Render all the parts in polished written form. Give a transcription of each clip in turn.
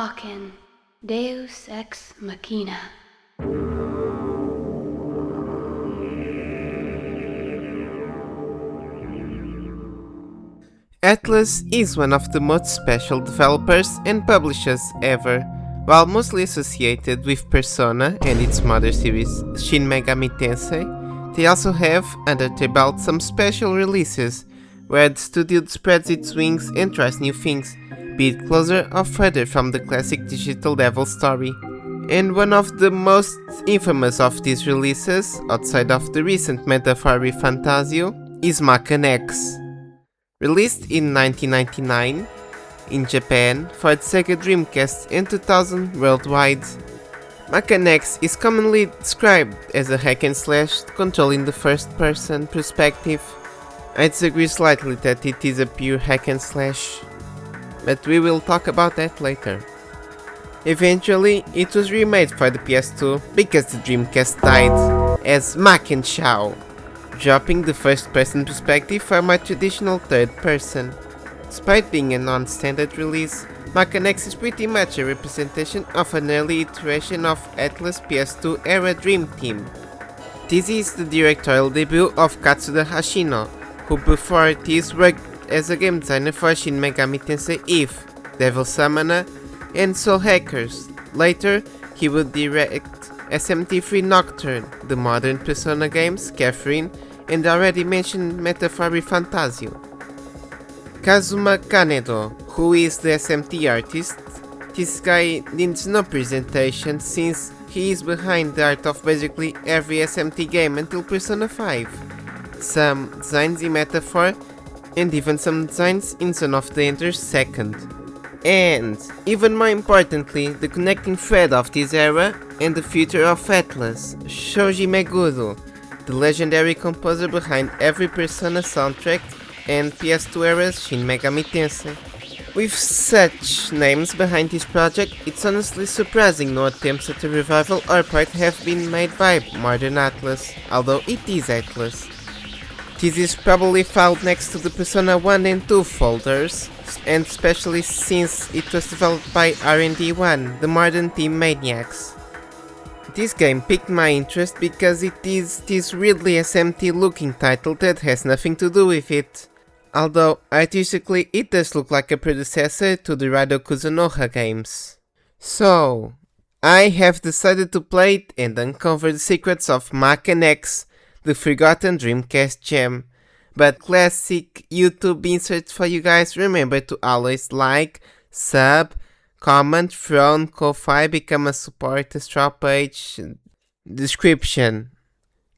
Maken, Deus Ex Machina. Atlus is one of the most special developers and publishers ever. While mostly associated with Persona and its mother series Shin Megami Tensei, they also have under their belt some special releases, where the studio spreads its wings and tries new things, be it closer or further from the classic digital devil story. And one of the most infamous of these releases, outside of the recent Metafari Fantasio, is Maken X. Released in 1999 in Japan for the Sega Dreamcast and 2000 worldwide, Maken X is commonly described as a hack and slash controlled in the first person perspective. I disagree slightly that it is a pure hack and slash, but we will talk about that later. Eventually, it was remade for the PS2 because the Dreamcast died as Maken Shao, dropping the first person perspective for my traditional third person. Despite being a non-standard release, Maken X is pretty much a representation of an early iteration of Atlus PS2 era Dream Team. This is the directorial debut of Katsuda Hashino, who before this worked as a game designer for Shin Megami Tensei Eve, Devil Summoner, and Soul Hackers. Later, he would direct SMT3 Nocturne, the modern Persona games, Catherine, and the already mentioned Metafari Fantasio. Kazuma Kanedo, who is the SMT artist, this guy needs no presentation since he is behind the art of basically every SMT game until Persona 5. Some designs in Metaphor, and even some designs in Zone of the Ender 2nd. And, even more importantly, the connecting thread of this era and the future of Atlus, Shoji Meguro, the legendary composer behind every Persona soundtrack and PS2 era's Shin Megami Tensei. With such names behind this project, it's honestly surprising no attempts at a revival or port have been made by modern Atlus, although it is Atlus. This is probably filed next to the Persona 1 and 2 folders, and especially since it was developed by R&D1, the modern team Maniacs. This game piqued my interest because it is this weirdly SMT looking title that has nothing to do with it. Although artistically it does look like a predecessor to the Rado Kuzunoha games. So, I have decided to play it and uncover the secrets of Maken X, the forgotten Dreamcast gem. But classic YouTube inserts for you guys, remember to always like, sub, comment, phone, Ko-Fi, become a supporter, straw page, description.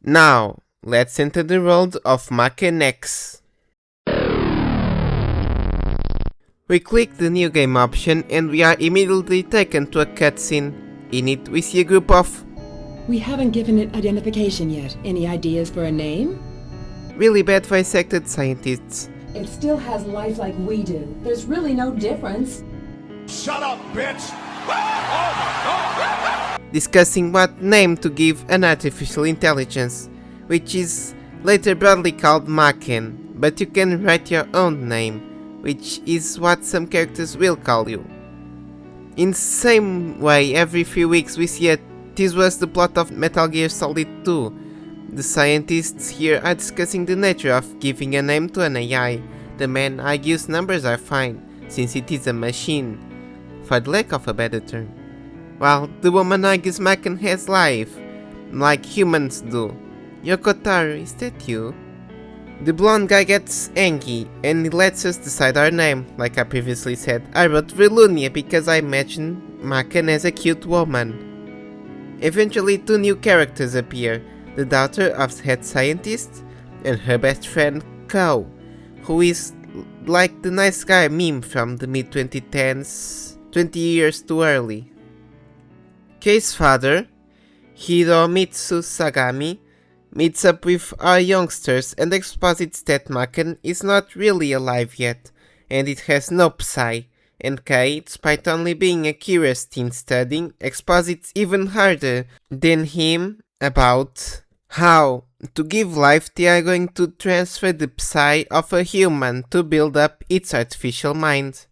Now, let's enter the world of Maken X. We click the new game option and we are immediately taken to a cutscene. In it we see a group of... We haven't given it identification yet. Any ideas for a name? really bad voice acted scientists. It still has life like we do. There's really no difference. Shut up, bitch! Discussing what name to give an artificial intelligence, which is later broadly called Maken, but you can write your own name, which is what some characters will call you. In the same way, every few weeks we see this was the plot of Metal Gear Solid 2. The scientists here are discussing the nature of giving a name to an AI. The man argues numbers are fine, since it is a machine, for the lack of a better term. While the woman argues Maken has life, like humans do. Yokotaro, is that you? The blonde guy gets angry, and he lets us decide our name. Like I previously said, I wrote Verlunia because I imagined Maken as a cute woman. Eventually, two new characters appear, the daughter of the head scientist, and her best friend, Kao, who is like the nice guy meme from the mid-2010s, 20 years too early. Kei's father, Hiromitsu Sagami, meets up with our youngsters and exposits that Maken is not really alive yet, and it has no Psy, and Kei, despite only being a curious teen studying, exposits even harder than him about how, to give life, they are going to transfer the Psy of a human to build up its artificial mind.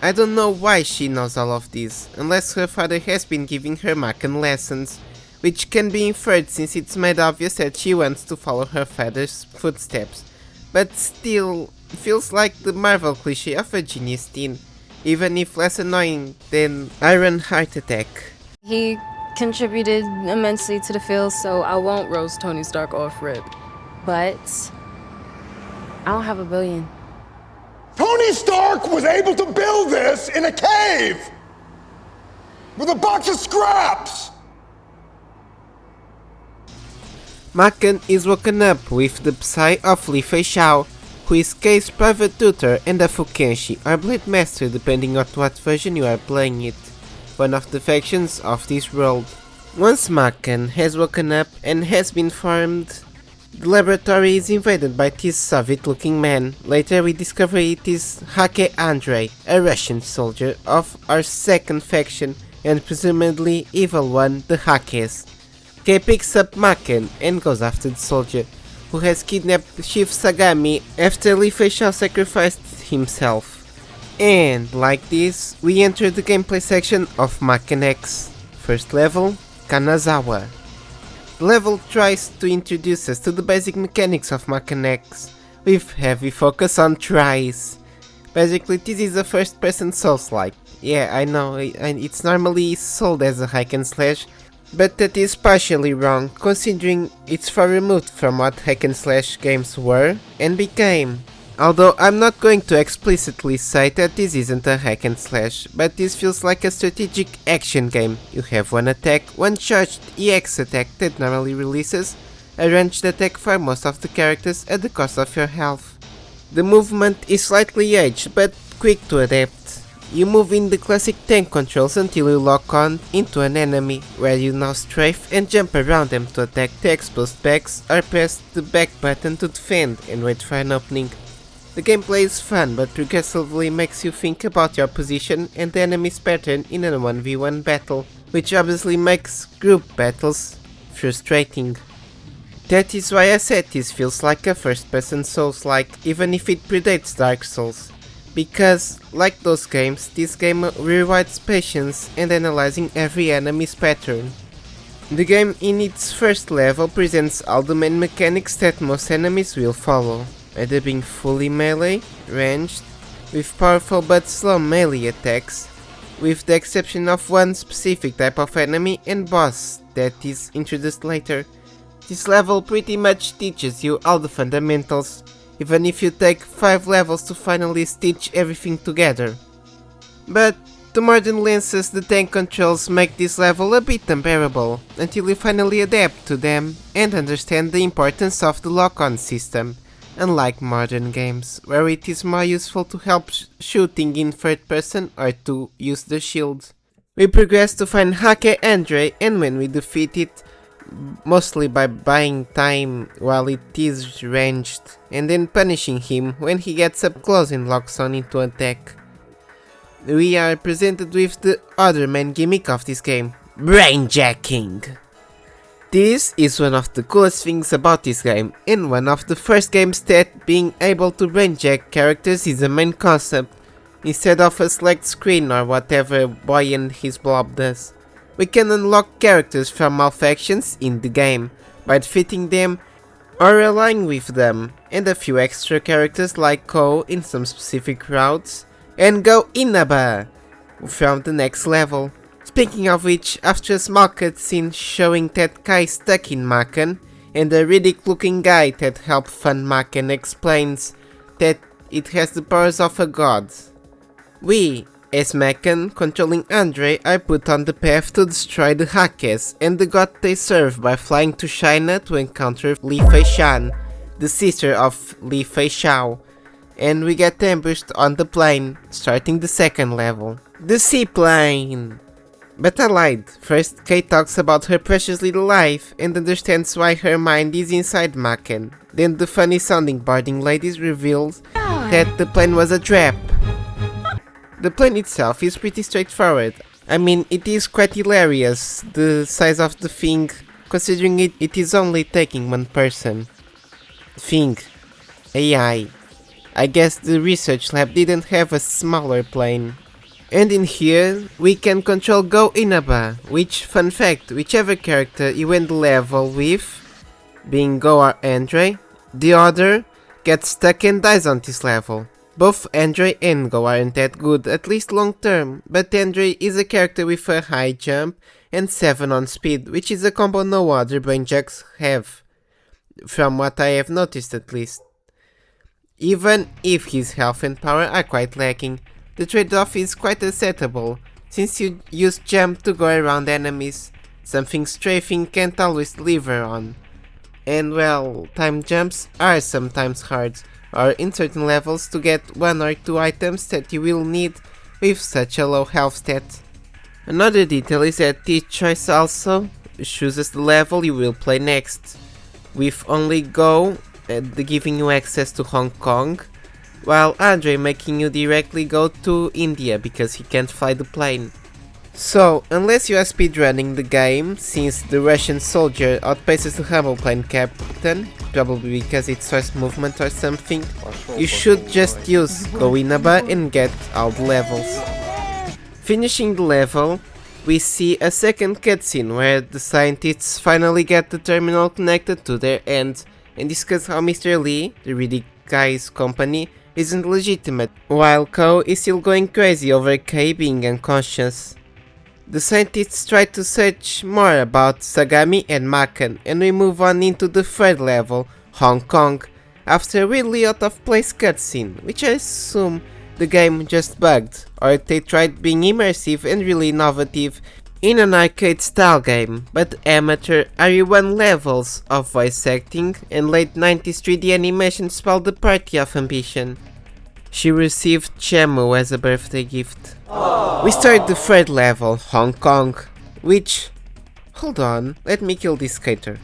I don't know why she knows all of this, unless her father has been giving her Maken lessons, which can be inferred since it's made obvious that she wants to follow her father's footsteps, but still feels like the Marvel cliché of a genius teen, even if less annoying than Iron Heart Attack. He contributed immensely to the field, so I won't roast Tony Stark off rip. But I don't have $1 billion. Tony Stark was able to build this in a cave with a box of scraps. Maken is woken up with the Psy of Li Fei Shao, who is Kei's private tutor and a Fukenshi or Blade Master depending on what version you are playing it, one of the factions of this world. Once Maken has woken up and has been formed, the laboratory is invaded by this Soviet-looking man. Later we discover it is Hake Andrei, a Russian soldier of our second faction and presumably evil one, the Hakes. Kei picks up Maken and goes after the soldier, who has kidnapped Chief Sagami after Li Fei Shao sacrificed himself. And like this, we enter the gameplay section of Maken X. First level, Kanazawa. The level tries to introduce us to the basic mechanics of Maken X, with heavy focus on tries. Basically, this is a first-person Souls-like. Yeah, I know, it's normally sold as a hack and slash, but that is partially wrong, considering it's far removed from what hack and slash games were and became. Although I'm not going to explicitly say that this isn't a hack and slash, but this feels like a strategic action game. You have one attack, one charged EX attack that normally releases a ranged attack for most of the characters at the cost of your health. The movement is slightly aged but quick to adapt. You move in the classic tank controls until you lock on into an enemy, where you now strafe and jump around them to attack the exposed backs or press the back button to defend and wait for an opening. The gameplay is fun but progressively makes you think about your position and the enemy's pattern in a 1v1 battle, which obviously makes group battles frustrating. That is why I said this feels like a first-person Souls-like, even if it predates Dark Souls. Because, like those games, this game rewards patience and analyzing every enemy's pattern. The game in its first level presents all the main mechanics that most enemies will follow, either being fully melee, ranged, with powerful but slow melee attacks, with the exception of one specific type of enemy and boss that is introduced later. This level pretty much teaches you all the fundamentals, even if you take 5 levels to finally stitch everything together. But the modern lenses the tank controls make this level a bit unbearable, until you finally adapt to them and understand the importance of the lock-on system, unlike modern games, where it is more useful to help shooting in third person or to use the shield. We progress to find Hake Andre, and when we defeat it, mostly by buying time while it is ranged, and then punishing him when he gets up close and locks on into attack. We are presented with the other main gimmick of this game, brainjacking. This is one of the coolest things about this game, and one of the first games that being able to brainjack characters is a main concept, instead of a select screen or whatever Boy and his blob does. We can unlock characters from all factions in the game, by defeating them or aligning with them, and a few extra characters like Ko in some specific routes, and Go Inaba from the next level. Speaking of which, after a small cutscene showing that Kai stuck in Maken, and a ridiculous looking guy that helped fund Maken explains that it has the powers of a god. We, as Maken, controlling Andre, are put on the path to destroy the Hakes and the god they serve by flying to China to encounter Li Fei Shan, the sister of Li Fei Shao, and we get ambushed on the plane, starting the second level. The seaplane! But I lied. First, Kei talks about her precious little life and understands why her mind is inside Maken. Then the funny sounding boarding ladies reveals that the plane was a trap. The plane itself is pretty straightforward. I mean, it is quite hilarious, the size of the thing, considering it is only taking one person. Thing. AI. I guess the research lab didn't have a smaller plane. And in here, we can control Go Inaba, which, fun fact, whichever character you end the level with, being Go or Andre, the other gets stuck and dies on this level. Both Andre and Go aren't that good, at least long term, but Andre is a character with a high jump and 7 on speed, which is a combo no other brainjacks have, from what I have noticed at least. Even if his health and power are quite lacking, the trade-off is quite acceptable, since you use jump to go around enemies, something strafing can't always deliver on. And well, time jumps are sometimes hard, or in certain levels to get 1 or 2 items that you will need with such a low health stat. Another detail is that this choice also chooses the level you will play next, with only Go giving you access to Hong Kong, while Andre making you directly go to India because he can't fly the plane. So, unless you are speedrunning the game, since the Russian soldier outpaces the humble plane captain, probably because it's first movement or something, you should just use Go Inaba and get all the levels. Finishing the level, we see a second cutscene where the scientists finally get the terminal connected to their end and discuss how Mr. Lee, the really guy's company, isn't legitimate, while Ko is still going crazy over Kei being unconscious. The scientists try to search more about Sagami and Maken, and we move on into the third level, Hong Kong, after a really out of place cutscene, which I assume the game just bugged, or they tried being immersive and really innovative in an arcade style game, but amateur RE1 levels of voice acting and late 90s 3D animation spelled the party of ambition. She received Chemu as a birthday gift. We start the third level, Hong Kong, which... hold on, let me kill this skater.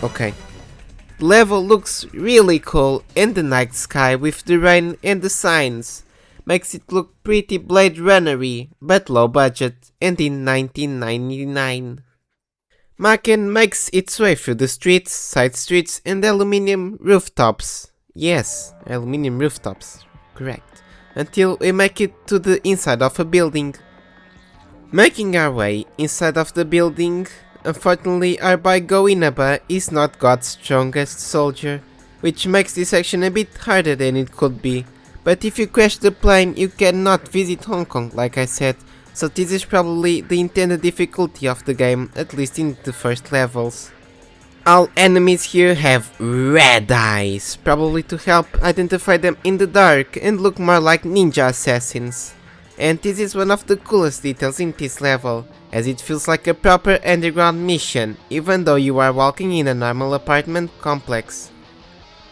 Okay. The level looks really cool, and the night sky with the rain and the signs makes it look pretty Blade Runner-y, but low budget, and in 1999. Maken makes its way through the streets, side streets and aluminium rooftops. Yes, aluminium rooftops, correct. Until we make it to the inside of a building. Making our way inside of the building, unfortunately our boy Go Inaba is not God's strongest soldier, which makes this section a bit harder than it could be. But if you crash the plane, you cannot visit Hong Kong, like I said, so this is probably the intended difficulty of the game, at least in the first levels. All enemies here have red eyes, probably to help identify them in the dark and look more like ninja assassins. And this is one of the coolest details in this level, as it feels like a proper underground mission, even though you are walking in a normal apartment complex.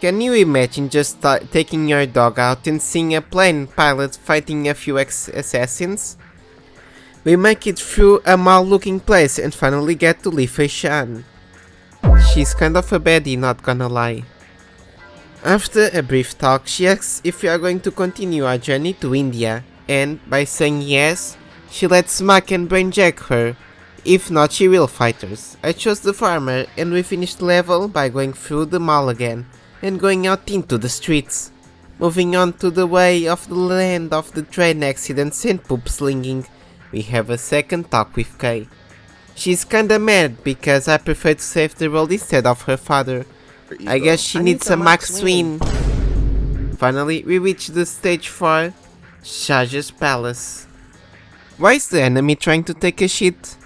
Can you imagine just taking your dog out and seeing a plane pilot fighting a few assassins? We make it through a mall looking place and finally get to Li Fei-shan. She's kind of a baddie, not gonna lie. After a brief talk, she asks if we are going to continue our journey to India, and by saying yes, she lets Maken brainjack her. If not, she will fight us. I chose the farmer, and we finished the level by going through the mall again and going out into the streets. Moving on to the way of the land of the train accidents and poop slinging, we have a second talk with Kei. She's kinda mad because I prefer to save the world instead of her father. I guess she needs a max win. Finally, we reach the stage 4, Shaja's palace. Why is the enemy trying to take a shit?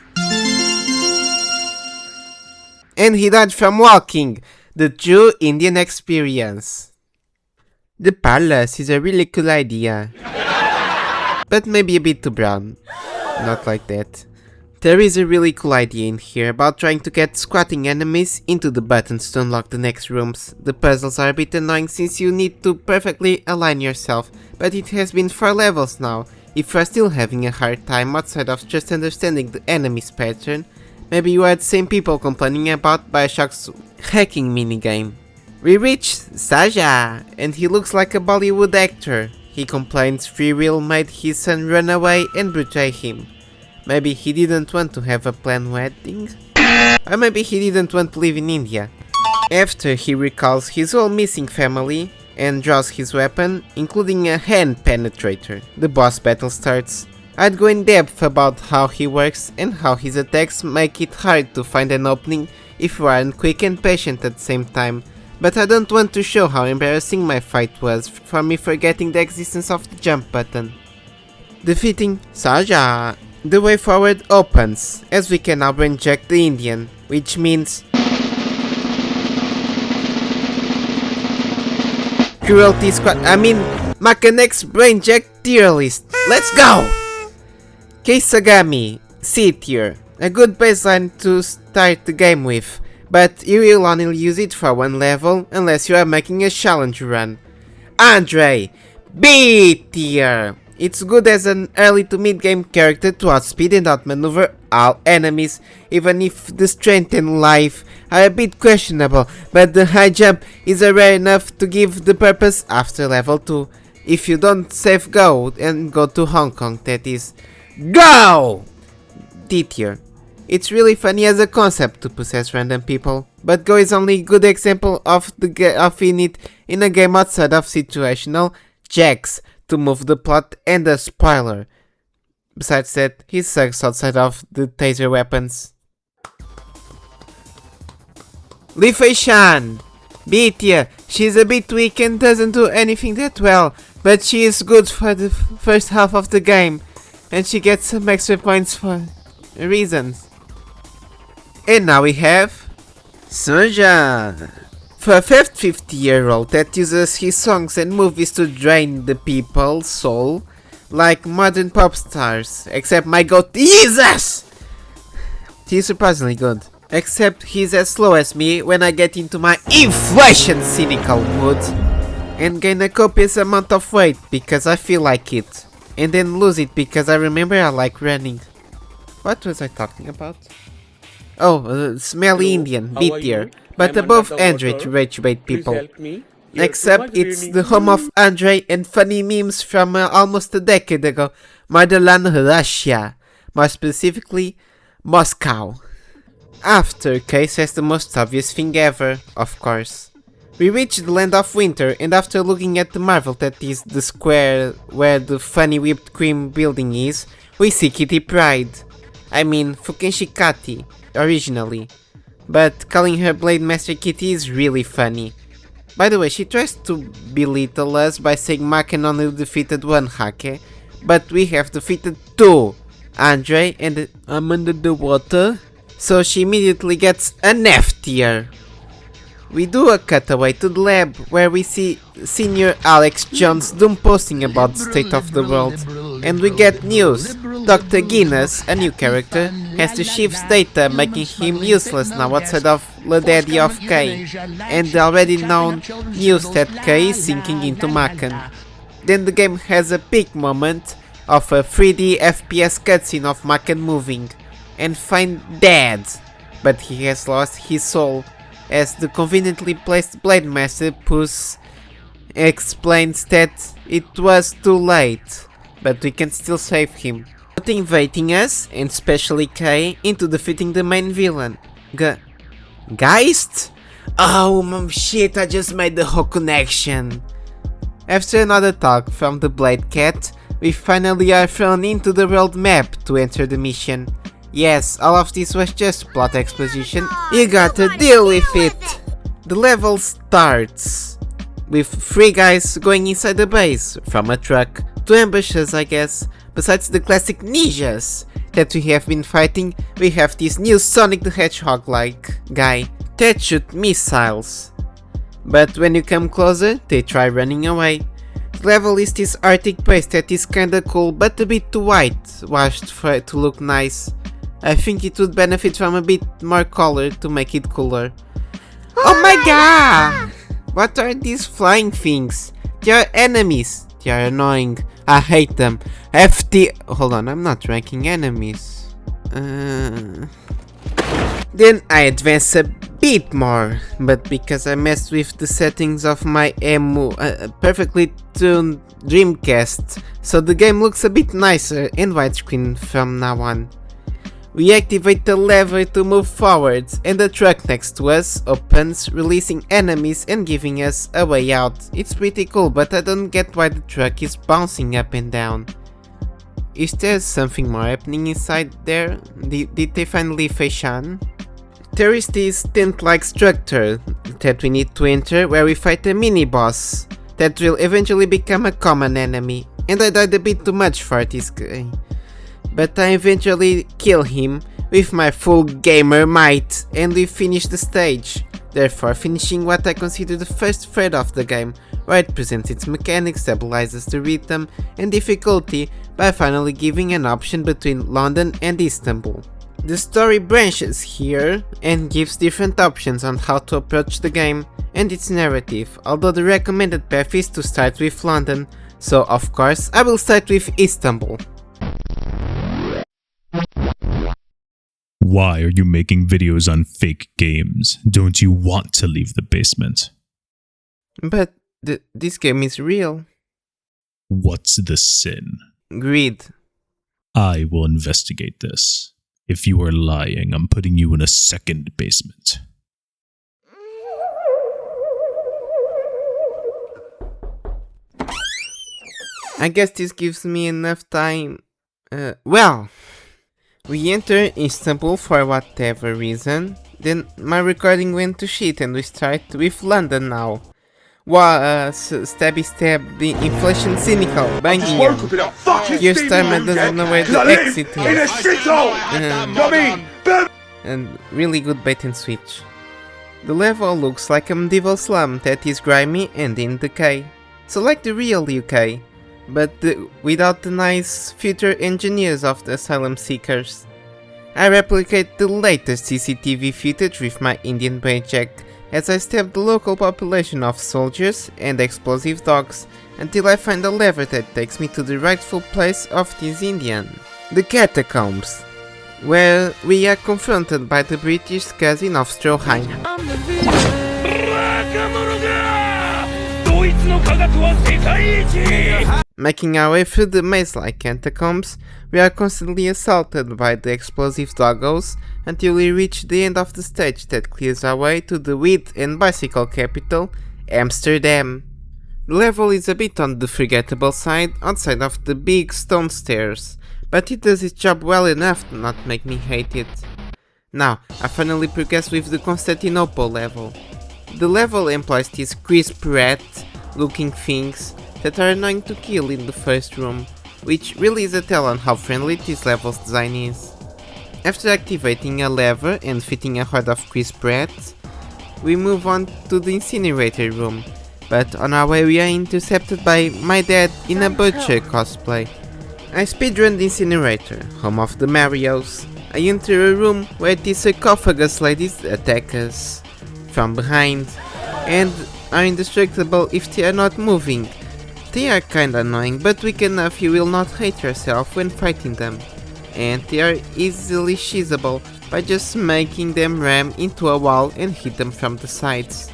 And he died from walking! The true Indian experience. The palace is a really cool idea. But maybe a bit too brown. Not like that. There is a really cool idea in here about trying to get squatting enemies into the buttons to unlock the next rooms. The puzzles are a bit annoying since you need to perfectly align yourself, but it has been 4 levels now. If you are still having a hard time outside of just understanding the enemy's pattern, Maybe you are the same people complaining about Bioshock's hacking minigame. We reach Saja, and he looks like a Bollywood actor. He complains Free Will made his son run away and betray him. Maybe he didn't want to have a planned wedding? Or maybe he didn't want to live in India. After he recalls his whole missing family and draws his weapon, including a hand penetrator, the boss battle starts. I'd go in depth about how he works and how his attacks make it hard to find an opening if you aren't quick and patient at the same time, but I don't want to show how embarrassing my fight was for me forgetting the existence of the jump button. Defeating Saja, the way forward opens, as we can now brainjack the Indian, which means Cruelty Squad, Maken X brainjack tier list. Let's go! Keisagami, C tier, a good baseline to start the game with, but you will only use it for one level unless you are making a challenge run. Andre, B tier, it's good as an early to mid game character to outspeed and outmaneuver all enemies, even if the strength and life are a bit questionable, but the high jump is rare enough to give the purpose after level 2, if you don't save Go and go to Hong Kong, that is. Go! D tier. It's really funny as a concept to possess random people, but Go is only a good example of it in a game outside of situational jacks to move the plot and a spoiler. Besides that, he sucks outside of the taser weapons. Li Fei-shan! B tier. She's a bit weak and doesn't do anything that well, but she is good for the first half of the game. And she gets some extra points for reasons. And now we have Soja, for a 50-year-old that uses his songs and movies to drain the people's soul, like modern pop stars, except my god Jesus! He's surprisingly good, except he's as slow as me when I get into my inflation cynical mood, and gain a copious amount of weight because I feel like it. And then lose it because I remember I like running. What was I talking about? Oh, smelly Indian, B tier, but above Andre to rage bait people. Except it's the home of Andre and funny memes from almost a decade ago, Motherland Russia, more specifically Moscow. After Case has the most obvious thing ever, of course. We reach the land of winter, and after looking at the marvel that is the square where the funny whipped cream building is, we see Kitty Pride. I mean Fukenshikati, originally. But calling her Blade Master Kitty is really funny. By the way, she tries to belittle us by saying Maken only defeated one Hake, but we have defeated 2, Andre and I'm under the water, so she immediately gets an F tier. We do a cutaway to the lab where we see Senior Alex Jones doom posting about the state of the world, and we get news. Dr. Guinness, a new character, has the chief's data, making him useless now outside of the daddy of K, and the already known news that K is sinking into Maken. Then the game has a peak moment of a 3D FPS cutscene of Maken moving, and find dead, but he has lost his soul, as the conveniently placed Blade Master Puss explains that it was too late, but we can still save him, motivating us, and especially Kay, into defeating the main villain, Geist? Oh shit, I just made the whole connection. After another talk from the Blade Cat, we finally are thrown into the world map to enter the mission. Yes, all of this was just plot exposition, you gotta deal with it! The level starts with 3 guys going inside the base, from a truck, to ambush us I guess. Besides the classic ninjas that we have been fighting, we have this new Sonic the Hedgehog-like guy that shoot missiles. But when you come closer, they try running away. The level is this Arctic base that is kinda cool but a bit too whitewashed for it to look nice. I think it would benefit from a bit more color to make it cooler. Oh my god! What are these flying things? They are enemies. They are annoying. I hate them. Hold on, I'm not ranking enemies. Then I advance a bit more, but because I messed with the settings of my perfectly tuned Dreamcast, so the game looks a bit nicer and widescreen from now on. We activate the lever to move forwards, and the truck next to us opens, releasing enemies and giving us a way out. It's pretty cool, but I don't get why the truck is bouncing up and down. Is there something more happening inside there? Did they finally face on? There is this tent-like structure that we need to enter, where we fight a mini-boss that will eventually become a common enemy, and I died a bit too much for this guy. But I eventually kill him with my full gamer might, and we finish the stage, therefore finishing what I consider the first thread of the game, where it presents its mechanics, stabilizes the rhythm and difficulty by finally giving an option between London and Istanbul. The story branches here and gives different options on how to approach the game and its narrative, although the recommended path is to start with London, so of course I will start with Istanbul. Why are you making videos on fake games? Don't you want to leave the basement? But this game is real. What's the sin? Greed. I will investigate this. If you are lying, I'm putting you in a second basement. I guess this gives me enough time. Well, we enter Istanbul for whatever reason, then my recording went to shit and we start with London now. Stabby stab, the inflation cynical, banging him. Your Starman doesn't know where the exit is. And really good bait and switch. The level looks like a medieval slum that is grimy and in decay. So like the real UK, but without the nice future engineers of the asylum seekers. I replicate the latest CCTV footage with my Indian paycheck as I stab the local population of soldiers and explosive dogs until I find a lever that takes me to the rightful place of this Indian. The catacombs, where we are confronted by the British cousin of Stroheim. Making our way through the maze-like catacombs, we are constantly assaulted by the explosive doggos until we reach the end of the stage that clears our way to the weed and bicycle capital, Amsterdam. The level is a bit on the forgettable side outside of the big stone stairs, but it does its job well enough to not make me hate it. Now, I finally progress with the Constantinople level. The level employs these crisp rat looking things that are annoying to kill in the first room, which really is a tell on how friendly this level's design is. After activating a lever and fitting a horde of crisp rats, we move on to the incinerator room, but on our way we are intercepted by my dad in a butcher cosplay. I speedrun the incinerator, home of the Marios. I enter a room where these sarcophagus ladies attack us from behind and are indestructible if they are not moving. They are kinda annoying, but weak enough you will not hate yourself when fighting them. And they are easily shizzable by just making them ram into a wall and hit them from the sides.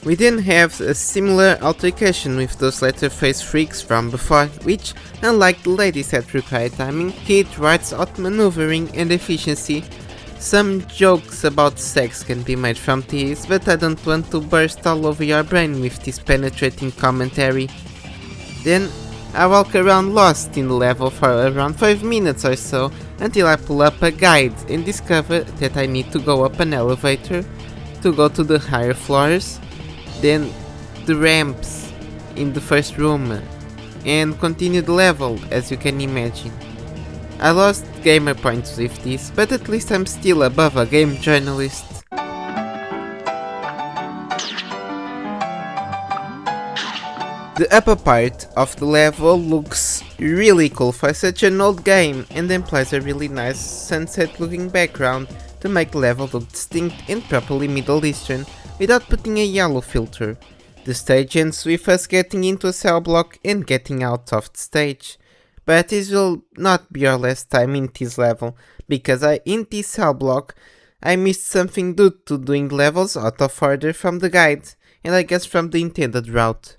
We then have a similar altercation with those letter-face freaks from before, which, unlike the ladies that require timing, hit right outmaneuvering and efficiency. Some jokes about sex can be made from these, but I don't want to burst all over your brain with this penetrating commentary. Then I walk around lost in the level for around 5 minutes or so until I pull up a guide and discover that I need to go up an elevator to go to the higher floors, then the ramps in the first room, and continue the level, as you can imagine. I lost gamer points with this, but at least I'm still above a game journalist. The upper part of the level looks really cool for such an old game and employs a really nice sunset looking background to make the level look distinct and properly Middle Eastern without putting a yellow filter. The stage ends with us getting into a cell block and getting out of the stage. But this will not be our last time in this level, because in this cell block I missed something due to doing levels out of order from the guide, and I guess from the intended route.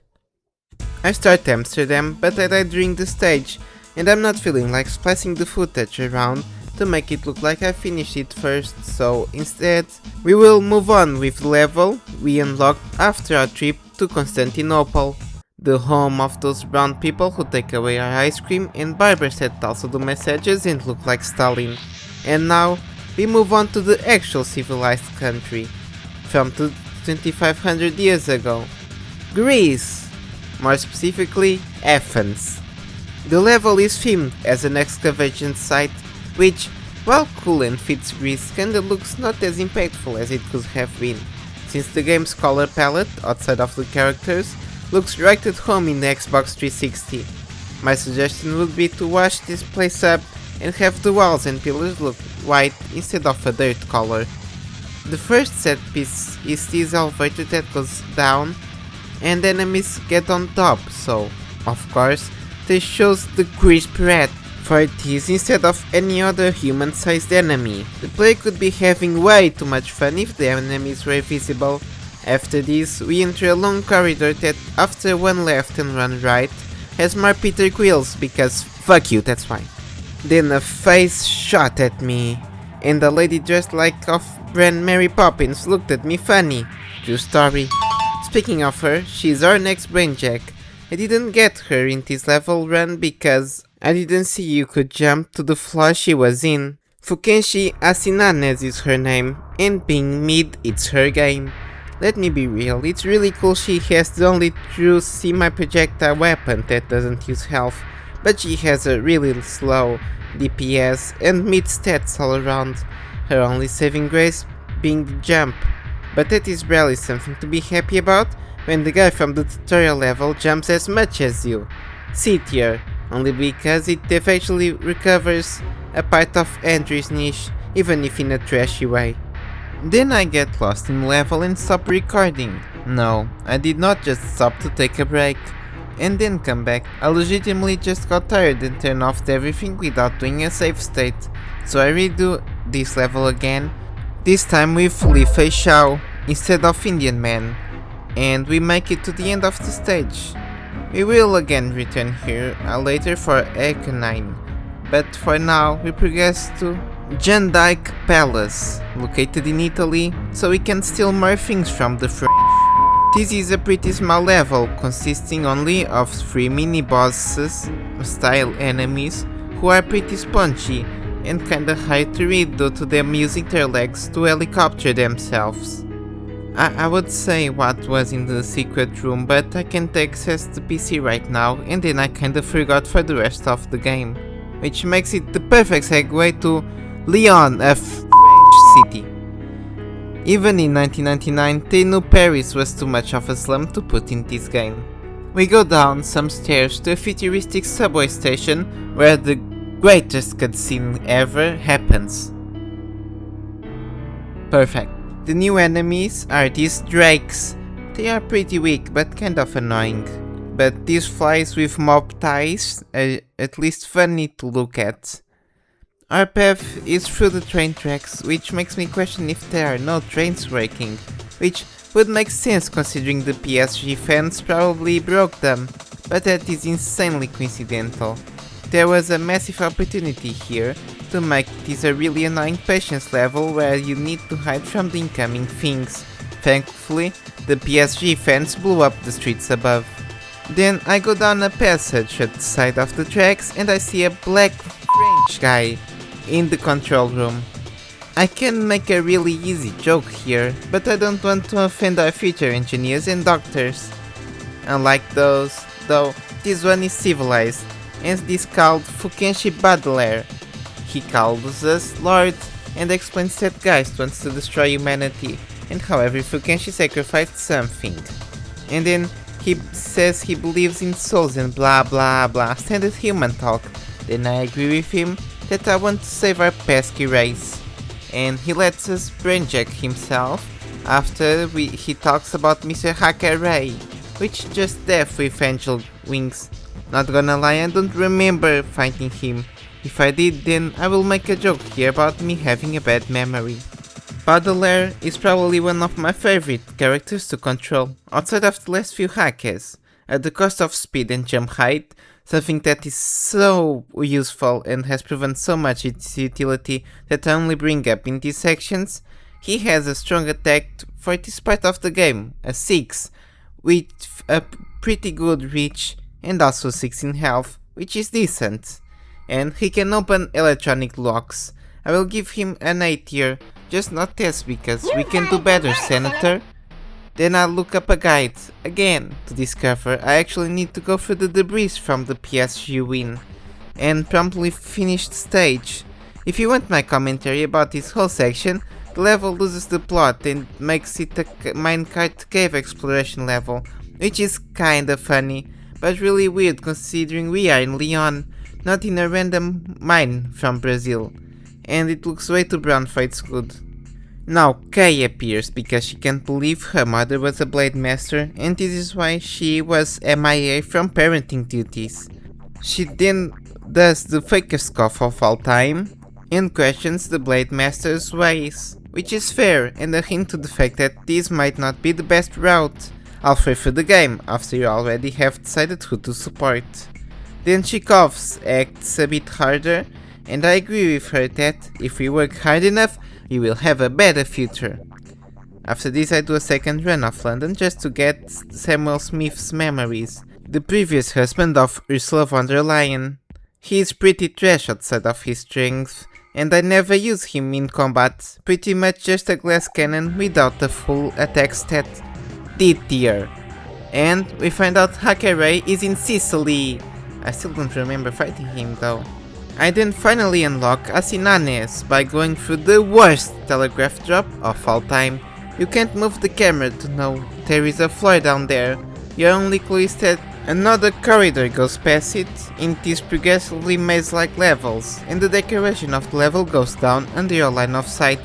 I start Amsterdam, but I died during the stage, and I'm not feeling like splicing the footage around to make it look like I finished it first, so instead, we will move on with the level we unlocked after our trip to Constantinople, the home of those brown people who take away our ice cream and barbers that also do messages and look like Stalin. And now, we move on to the actual civilized country, from 2500 years ago, Greece, more specifically Athens. The level is themed as an excavation site, which, while cool and fits Greece, kinda looks not as impactful as it could have been, since the game's color palette, outside of the characters, looks right at home in the Xbox 360. My suggestion would be to wash this place up and have the walls and pillars look white instead of a dirt color. The first set piece is this elevator that goes down and enemies get on top, so, of course, this shows the crisp red for it is instead of any other human-sized enemy. The player could be having way too much fun if the enemies were visible. After this, we enter a long corridor that, after one left and one right, has more Peter Quills because fuck you, that's why. Then a face shot at me, and a lady dressed like off-brand Mary Poppins looked at me funny. True story. Speaking of her, she's our next brainjack. I didn't get her in this level run because I didn't see you could jump to the floor she was in. Fukenshi Asinanes is her name, and being mid, it's her game. Let me be real, it's really cool she has the only true semi-projectile weapon that doesn't use health, but she has a really slow DPS and mid stats all around, her only saving grace being the jump. But that is barely something to be happy about when the guy from the tutorial level jumps as much as you. C tier, only because it eventually recovers a part of Andrew's niche, even if in a trashy way. Then I get lost in level and stop recording. No, I did not just stop to take a break and then come back. I legitimately just got tired and turned off everything without doing a save state, so I redo this level again, this time with Life Shao instead of Indian Man, and we make it to the end of the stage. We will again return here later for Aconine, but for now we progress to Jandike Palace, located in Italy, so we can steal more things from the French. This is a pretty small level, consisting only of 3 mini-bosses style enemies who are pretty spongy and kinda hard to read due to them using their legs to helicopter themselves. I would say what was in the secret room, but I can't access the PC right now and then I kinda forgot for the rest of the game, which makes it the perfect segue to Lyon, a French city. Even in 1999, they knew Paris was too much of a slum to put in this game. We go down some stairs to a futuristic subway station where the greatest cutscene ever happens. Perfect. The new enemies are these drakes. They are pretty weak but kind of annoying. But these flies with mob ties are at least funny to look at. Our path is through the train tracks, which makes me question if there are no trains working, which would make sense considering the PSG fans probably broke them, but that is insanely coincidental. There was a massive opportunity here to make this a really annoying patience level where you need to hide from the incoming things. Thankfully, the PSG fans blew up the streets above. Then I go down a passage at the side of the tracks and I see a black French guy in the control room. I can make a really easy joke here, but I don't want to offend our future engineers and doctors. Unlike those, though, this one is civilized, and is called Fukenshi Baudelaire. He calls us Lord and explains that Geist wants to destroy humanity, and how every Fukenshi sacrificed something. And then he says he believes in souls and blah blah blah, standard human talk. Then I agree with him that I want to save our pesky race, and he lets us brainjack himself after he talks about Mr. Hakare, which just death with angel wings. Not gonna lie, I don't remember fighting him. If I did, then I will make a joke here about me having a bad memory. Baudelaire is probably one of my favorite characters to control, outside of the last few hackers, at the cost of speed and jump height, something that is so useful and has proven so much its utility that I only bring up in these sections. He has a strong attack for this part of the game, a 6, with a pretty good reach and also 6 in health, which is decent. And he can open electronic locks. I will give him an 8 here, just not test because we can do better, Senator. Then I'll look up a guide, again, to discover I actually need to go through the debris from the PSG win, and promptly finish the stage. If you want my commentary about this whole section, the level loses the plot and makes it a minecart cave exploration level, which is kinda funny, but really weird considering we are in Lyon, not in a random mine from Brazil, and it looks way too brown for its good. Now Kay appears because she can't believe her mother was a blade master, and this is why she was MIA from parenting duties. She then does the fakest cough of all time and questions the blade master's ways, which is fair and a hint to the fact that this might not be the best route halfway through the game after you already have decided who to support. Then she coughs, acts a bit harder, and I agree with her that if we work hard enough, we will have a better future. After this I do a second run of London just to get Samuel Smith's memories, the previous husband of Ursula von der Leyen. He is pretty trash outside of his strength, and I never use him in combat, pretty much just a glass cannon without a full attack stat. D tier. And we find out Hakere is in Sicily. I still don't remember fighting him though. I then finally unlock Asinanes by going through the worst telegraph drop of all time. You can't move the camera to know there is a floor down there. Your only clue is that another corridor goes past it in these progressively maze-like levels, and the decoration of the level goes down under your line of sight.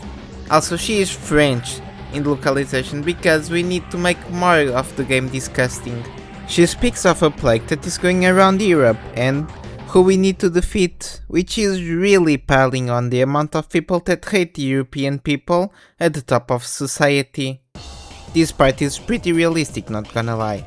Also, she is French in the localization because we need to make more of the game disgusting. She speaks of a plague that is going around Europe and who we need to defeat, which is really piling on the amount of people that hate the European people at the top of society. This part is pretty realistic, not gonna lie.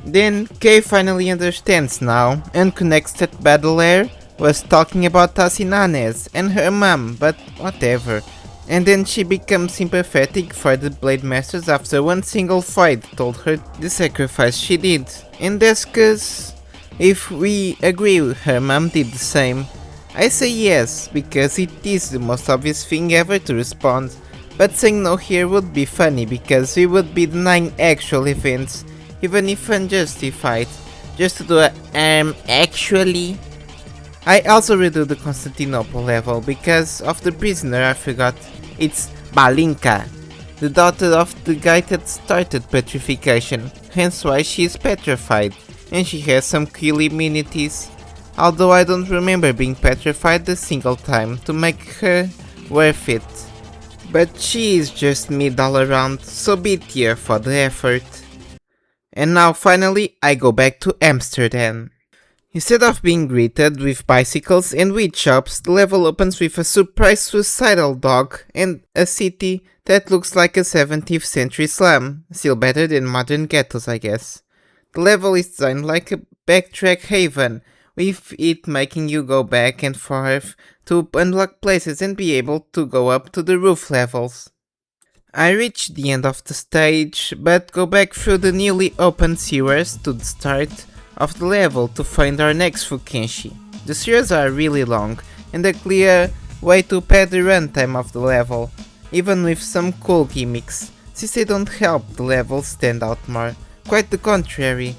Then Kay finally understands now and connects that Baudelaire was talking about Asinanes and her mom, but whatever. And then she becomes sympathetic for the Blade Masters after one single fight told her the sacrifice she did. And that's cause if we agree her mom did the same, I say yes, because it is the most obvious thing ever to respond, but saying no here would be funny because we would be denying actual events, even if unjustified, just to do a actually. I also redo the Constantinople level because of the prisoner I forgot, it's Balinka, the daughter of the guy that started petrification, hence why she is petrified. And she has some cool immunities, although I don't remember being petrified a single time to make her worth it. But she is just mid all around, so be tier for the effort. And now finally I go back to Amsterdam. Instead of being greeted with bicycles and weed shops, the level opens with a surprise suicidal dog and a city that looks like a 17th century slum, still better than modern ghettos I guess. The level is designed like a backtrack haven, with it making you go back and forth to unlock places and be able to go up to the roof levels. I reach the end of the stage, but go back through the newly opened sewers to the start of the level to find our next Fukenshi. The sewers are really long, and a clear way to pad the runtime of the level, even with some cool gimmicks, since they don't help the level stand out more. Quite the contrary,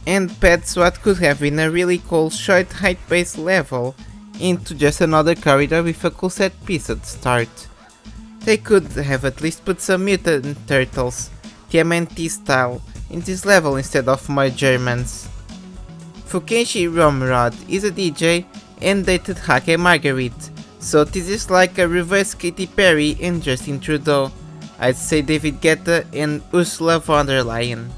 and pads what could have been a really cool short height-based level into just another corridor with a cool set piece at the start. They could have at least put some mutant turtles, TMNT style, in this level instead of more Germans. Fukenshi Romrod is a DJ and dated Hake Marguerite, so this is like a reverse Katy Perry and Justin Trudeau. I'd say David Guetta and Ursula von der Leyen.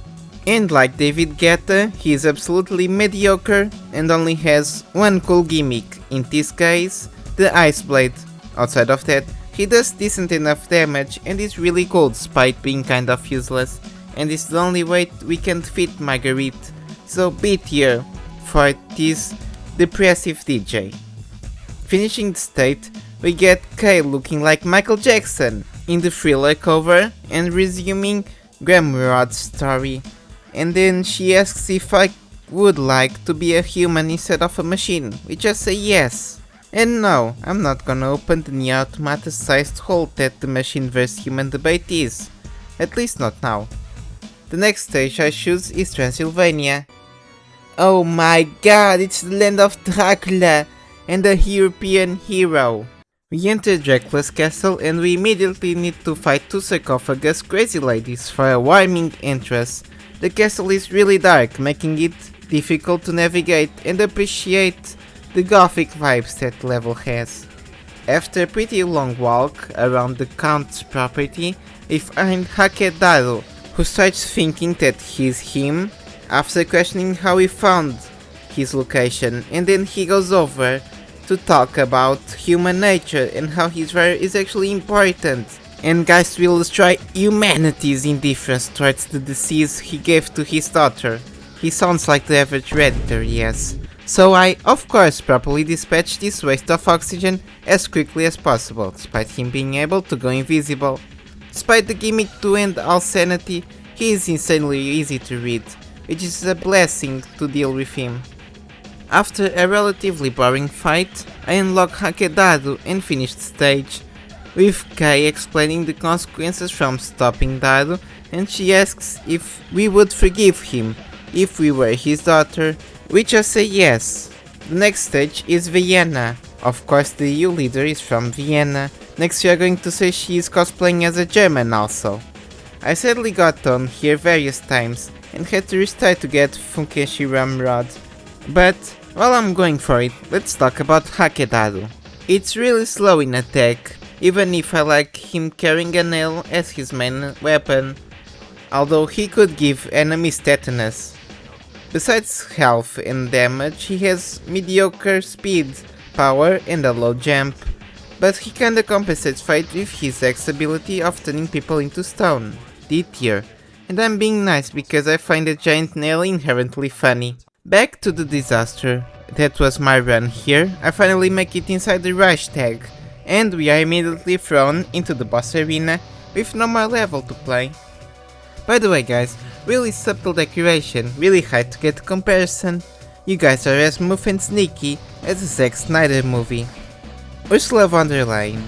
And like David Guetta, he is absolutely mediocre and only has one cool gimmick, in this case, the Ice Blade. Outside of that, He does decent enough damage and is really cool despite being kind of useless, and is the only way we can defeat Marguerite, so be here for this depressive DJ. Finishing the state, we get Kay looking like Michael Jackson in the Thriller cover and resuming Gramrod's story, and then she asks if I would like to be a human instead of a machine. We just say yes. And no, I'm not gonna open the Nier Automata-sized hole that the machine vs human debate is. At least not now. The next stage I choose is Transylvania. Oh my god, it's the land of Dracula and a European hero. We enter Dracula's castle and we immediately need to fight two sarcophagus crazy ladies for a warming entrance. The castle is really dark, making it difficult to navigate and appreciate the gothic vibes that level has. After a pretty long walk around the Count's property, we find Hakedaru, who starts thinking that he's him after questioning how he found his location, and then he goes over to talk about human nature and how his fire is actually important, and Geist will destroy humanity's indifference towards the disease he gave to his daughter. He sounds like the average redditor, yes. So I, of course, properly dispatch this waste of oxygen as quickly as possible, despite him being able to go invisible. Despite the gimmick to end all sanity, he is insanely easy to read, which is a blessing to deal with him. After a relatively boring fight, I unlock Hakedaru and finish the stage, with Kai explaining the consequences from stopping Daru, and she asks if we would forgive him if we were his daughter. We just say yes. The next stage is Vienna. Of course the EU leader is from Vienna. Next we are going to say she is cosplaying as a German also. I sadly got on here various times and had to restart to get Funkeshi Ramrod. But while I'm going for it, let's talk about Hakedaru. It's really slow in attack, even if I like him carrying a nail as his main weapon, although he could give enemies tetanus. Besides health and damage, he has mediocre speed, power and a low jump, but he kinda compensates for it with his X ability of turning people into stone, D tier, and I'm being nice because I find a giant nail inherently funny. Back to the disaster, that was my run here. I finally make it inside the Reichstag, and we are immediately thrown into the boss arena with no more level to play. By the way guys, really subtle decoration, really hard to get a comparison. You guys are as smooth and sneaky as a Zack Snyder movie. Ursula von der Leyen,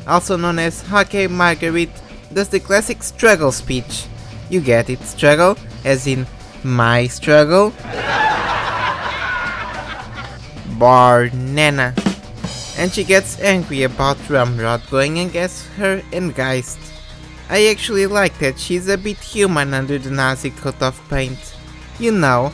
also known as Hake Marguerite, does the classic struggle speech. You get it, struggle, as in my struggle. Nana. And she gets angry about Ramrod going against her and Geist. I actually like that she's a bit human under the Nazi coat of paint. You know,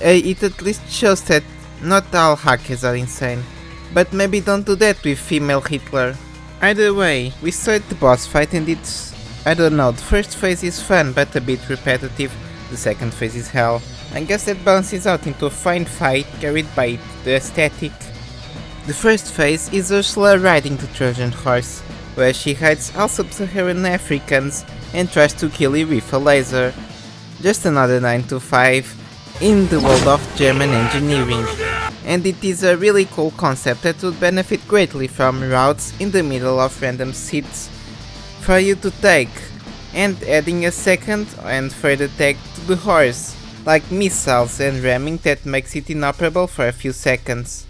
it at least shows that not all hackers are insane. But maybe don't do that with female Hitler. Either way, we start the boss fight and it's, I don't know, the first phase is fun but a bit repetitive, the second phase is hell. I guess that balances out into a fine fight carried by the aesthetic. The first phase is Ursula riding the Trojan horse, where she hides all sub-Saharan Africans and tries to kill you with a laser. Just another 9 to 5 in the world of German engineering. And it is a really cool concept that would benefit greatly from routes in the middle of random seats for you to take, and adding a second and third attack to the horse, like missiles and ramming that makes it inoperable for a few seconds.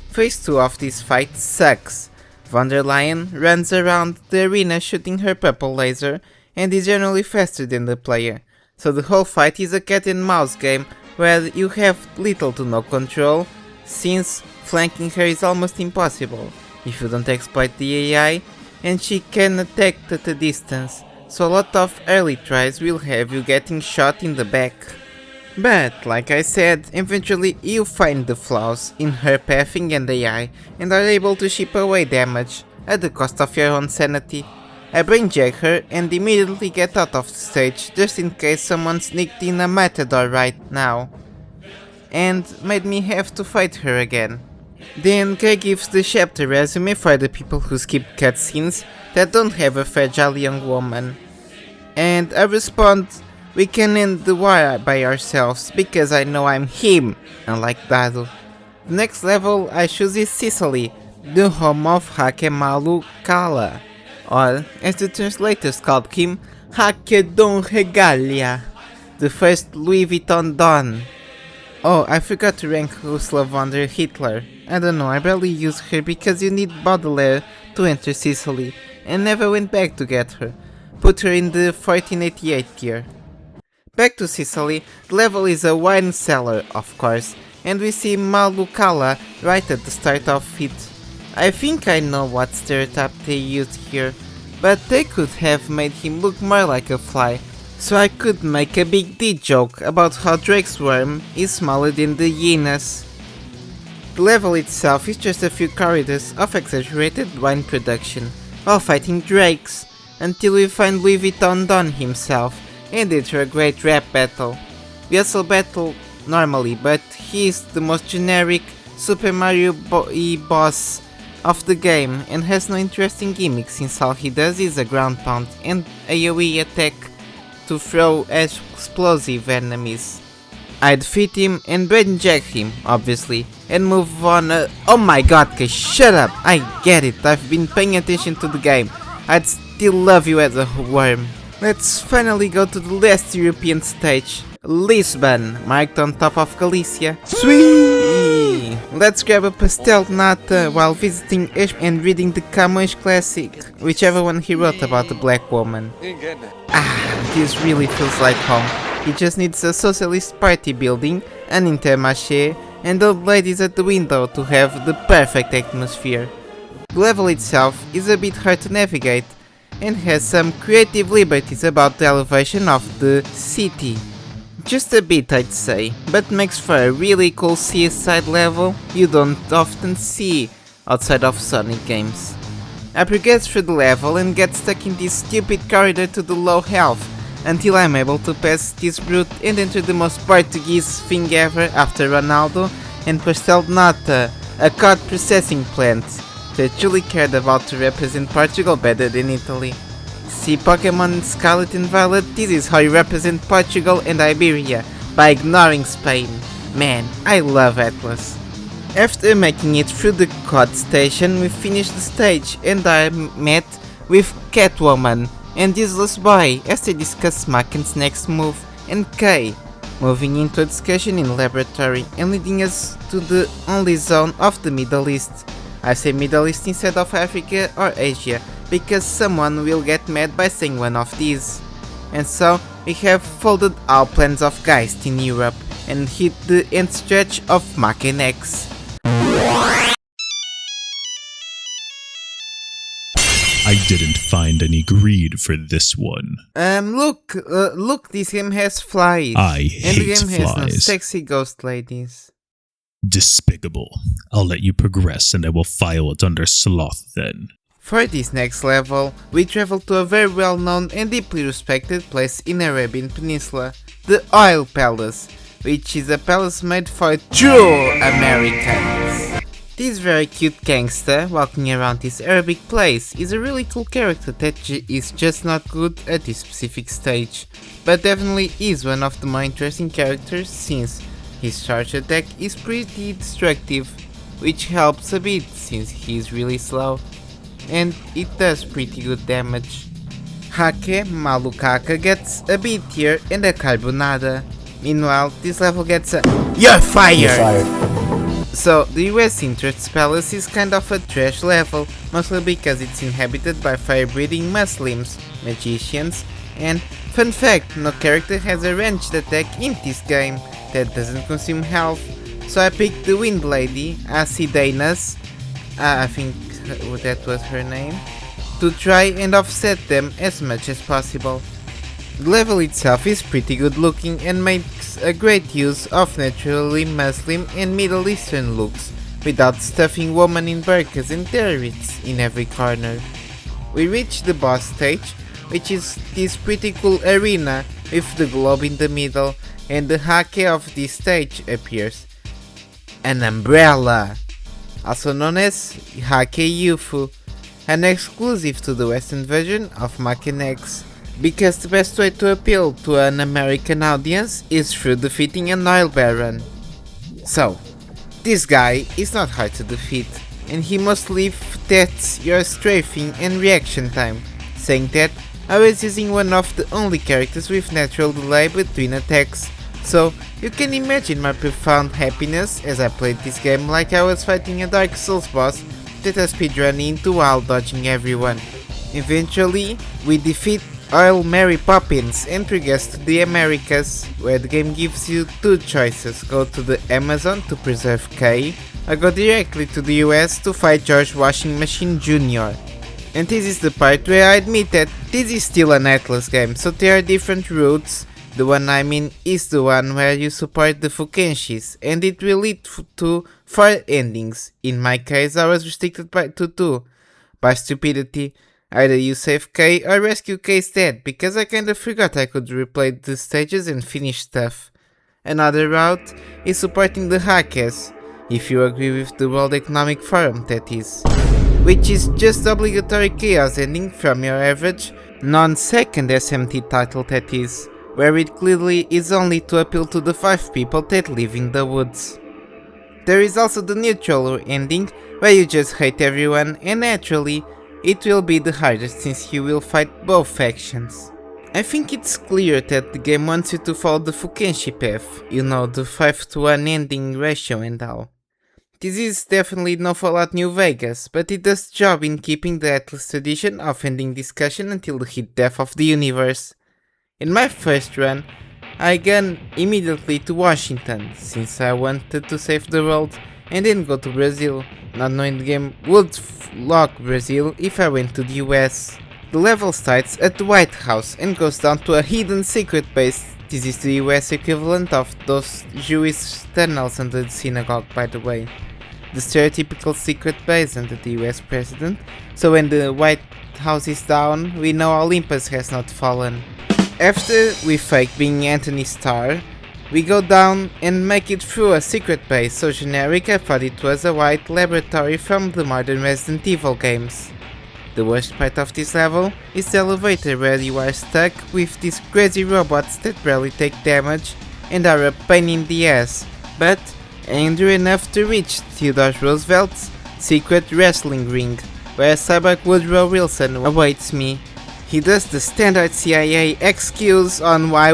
Phase 2 of this fight sucks. Von der Leyen runs around the arena shooting her purple laser and is generally faster than the player, so the whole fight is a cat and mouse game where you have little to no control, since flanking her is almost impossible if you don't exploit the AI, and she can attack at a distance, so a lot of early tries will have you getting shot in the back. But, like I said, eventually you find the flaws in her pathing and AI and are able to chip away damage at the cost of your own sanity. I brainjack her and immediately get out of the stage just in case someone sneaked in a matador right now and made me have to fight her again. Then Kay gives the chapter resume for the people who skip cutscenes that don't have a fragile young woman. And I respond, we can end the war by ourselves, because I know I'm him, unlike Dado. The next level I choose is Sicily, the home of Hakemalu Kala, or as the translators called him, Hake Don Regalia, the first Louis Vuitton Don. Oh, I forgot to rank Ursula von der Hitler. I don't know, I barely use her because you need Baudelaire to enter Sicily, and never went back to get her. Put her in the 1488 tier. Back to Sicily, the level is a wine cellar, of course, and we see Malukala right at the start of it. I think I know what stereotype they used here, but they could have made him look more like a fly, so I could make a big D joke about how Drake's worm is smaller than the hyenas. The level itself is just a few corridors of exaggerated wine production, while fighting drakes, until we find Louis Vuitton Don himself, and enter a great rap battle. We also battle normally, but he is the most generic Super Mario boss of the game and has no interesting gimmick since all he does is a ground pound and AoE attack to throw explosive enemies. I'd defeat him and brain jack him, obviously, and move on. Oh my god, Kay, shut up! I get it, I've been paying attention to the game. I'd still love you as a worm. Let's finally go to the last European stage, Lisbon, marked on top of Galicia. Sweet! Let's grab a pastel nata while visiting Ish and reading the Camões classic, whichever one he wrote about the black woman. This really feels like home. He just needs a socialist party building, an intermarché, and old ladies at the window to have the perfect atmosphere. The level itself is a bit hard to navigate, and has some creative liberties about the elevation of the city. Just a bit, I'd say, but makes for a really cool seaside level you don't often see outside of Sonic games. I progress through the level and get stuck in this stupid corridor to the low health, until I'm able to pass this brute and enter the most Portuguese thing ever after Ronaldo and Pastel de Nata, a cod processing plant that truly cared about to represent Portugal better than Italy. See Pokemon Scarlet and Violet, this is how you represent Portugal and Iberia, by ignoring Spain. Man, I love Atlus. After making it through the COD station, we finished the stage and I met with Catwoman and Useless Boy as they discuss Maken's next move and Kay, moving into a discussion in laboratory and leading us to the only zone of the Middle East. I say Middle East instead of Africa or Asia, because someone will get mad by saying one of these. And so, we have folded our plans of Geist in Europe and hit the end stretch of Maken X. I didn't find any greed for this one. Look, this game has flies. I and hate the game has no flies. sexy ghost ladies. Despicable. I'll let you progress and I will file it under sloth then. For this next level, we travel to a very well known and deeply respected place in Arabian Peninsula, the Oil Palace, which is a palace made for true Americans. This very cute gangster walking around this Arabic place is a really cool character that is just not good at this specific stage, but definitely is one of the more interesting characters since his charge attack is pretty destructive, which helps a bit since he is really slow, and it does pretty good damage. Hake Malukaka gets a B tier and a Carbonada. Meanwhile, this level gets a You're fired! So, the US Interests Palace is kind of a trash level, mostly because it's inhabited by fire-breathing Muslims, magicians, and, fun fact, no character has a ranged attack in this game that doesn't consume health, so I picked the Wind Lady, Asidanas, I think that was her name, to try and offset them as much as possible. The level itself is pretty good looking and makes a great use of naturally Muslim and Middle Eastern looks, without stuffing women in burqas and terrorists in every corner. We reach the boss stage, which is this pretty cool arena with the globe in the middle, and the hake of this stage appears. An umbrella! also known as Hakeyufu, an exclusive to the Western version of Maken X, because the best way to appeal to an American audience is through defeating an oil baron. So, this guy is not hard to defeat, and he mostly tests your strafing and reaction time. Saying that, I was using one of the only characters with natural delay between attacks, so you can imagine my profound happiness as I played this game like I was fighting a Dark Souls boss that I speedrun into while dodging everyone. Eventually, we defeat Oil Mary Poppins and progress to the Americas, where the game gives you two choices: go to the Amazon to preserve Kay, or go directly to the US to fight George Washing Machine Jr. And this is the part where I admit that this is still an Atlus game, so there are different routes. The one I mean is the one where you support the Fukenshis, and it will lead to 4 endings. In my case, I was restricted to 2. By stupidity, either you save K or rescue K's dead, because I kinda forgot I could replay the stages and finish stuff. Another route is supporting the hackers, if you agree with the World Economic Forum, that is, which is just obligatory chaos ending from your average non-second SMT title, that is, where it clearly is only to appeal to the 5 people that live in the woods. There is also the neutral ending, where you just hate everyone, and naturally, it will be the hardest since you will fight both factions. I think it's clear that the game wants you to follow the Fukenshi path, you know, the 5-to-1 ending ratio and all. This is definitely no Fallout New Vegas, but it does job in keeping the Atlus tradition of ending discussion until the hit death of the universe. In my first run, I gone immediately to Washington, since I wanted to save the world, and then go to Brazil, not knowing the game would lock Brazil if I went to the US. The level starts at the White House and goes down to a hidden secret base. This is the US equivalent of those Jewish tunnels under the synagogue, by the way. The stereotypical secret base under the US president, so when the White House is down, we know Olympus has not fallen. After we fake being Anthony Starr, we go down and make it through a secret base so generic I thought it was a white laboratory from the modern Resident Evil games. The worst part of this level is the elevator, where you are stuck with these crazy robots that barely take damage and are a pain in the ass, but I endure enough to reach Theodore Roosevelt's secret wrestling ring, where Cyborg Woodrow Wilson awaits me. He does the standard CIA excuse on why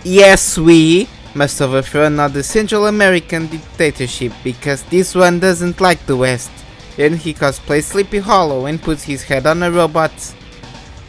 yes we, must overthrow another Central American dictatorship because this one doesn't like the West. Then he cosplays Sleepy Hollow and puts his head on a robot.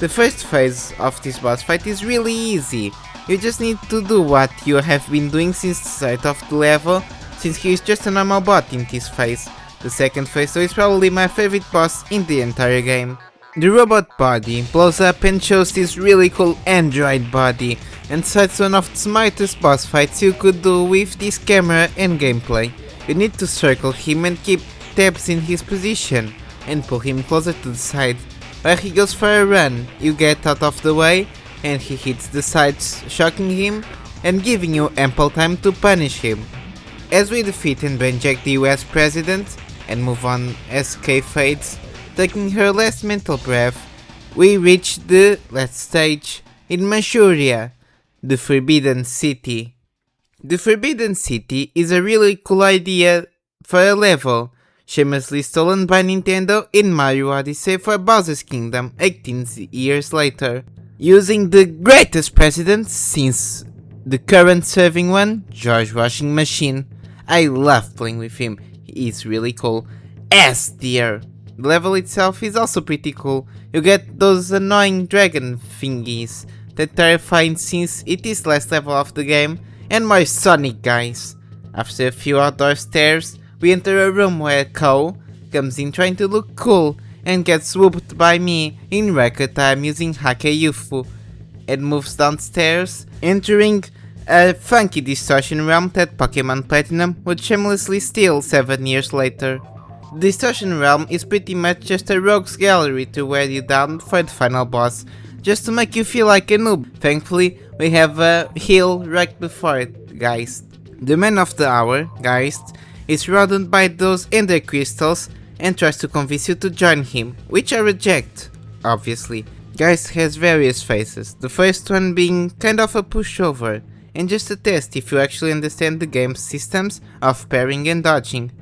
The first phase of this boss fight is really easy. You just need to do what you have been doing since the start of the level, since he is just a normal bot in this phase. The second phase though is probably my favorite boss in the entire game. The robot body blows up and shows this really cool android body, and so it's one of the smartest boss fights you could do with this camera and gameplay. You need to circle him and keep tabs in his position, and pull him closer to the side. Where he goes for a run, you get out of the way, and he hits the sides, shocking him and giving you ample time to punish him. As we defeat and brainjack the US president, and move on as Kay fades, taking her last mental breath, we reach the last stage in Manchuria, the Forbidden City. The Forbidden City is a really cool idea for a level, shamelessly stolen by Nintendo in Mario Odyssey for Bowser's Kingdom 18 years later, using the greatest president since the current serving one, George Washing Machine. I love playing with him, he is really cool. S tier. The level itself is also pretty cool. You get those annoying dragon thingies that terrifying since it is last level of the game, and more Sonic guys. After a few outdoor stairs, we enter a room where Ko comes in trying to look cool and gets whooped by me in record time using Hakeyufu, and moves downstairs, entering a funky distortion realm that Pokemon Platinum would shamelessly steal 7 years later. The distortion realm is pretty much just a rogue's gallery to wear you down for the final boss, just to make you feel like a noob. Thankfully, we have a heal right before it, Geist. The man of the hour, Geist, is surrounded by those ender crystals and tries to convince you to join him, which I reject, obviously. Geist has various phases, the first one being kind of a pushover, and just a test if you actually understand the game's systems of parrying and dodging.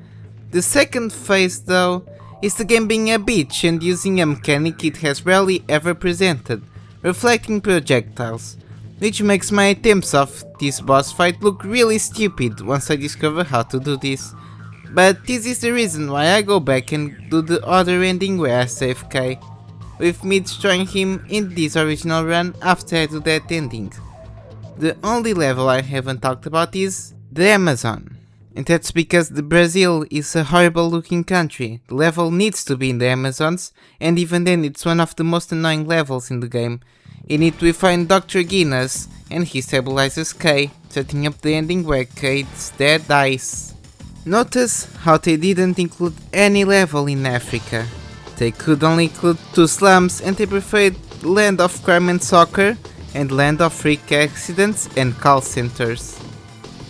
The second phase though, is the game being a bitch and using a mechanic it has rarely ever presented, reflecting projectiles, which makes my attempts of this boss fight look really stupid once I discover how to do this. But this is the reason why I go back and do the other ending where I save K, with me destroying him in this original run after I do that ending. The only level I haven't talked about is the Amazon. And that's because the Brazil is a horrible looking country. The level needs to be in the Amazons, and even then it's one of the most annoying levels in the game. In it we find Dr. Guinness, and he stabilizes K, setting up the ending where K's dad dies. Notice how they didn't include any level in Africa. They could only include 2 slums, and they preferred Land of Crime and Soccer, and Land of Freak Accidents and Call Centers.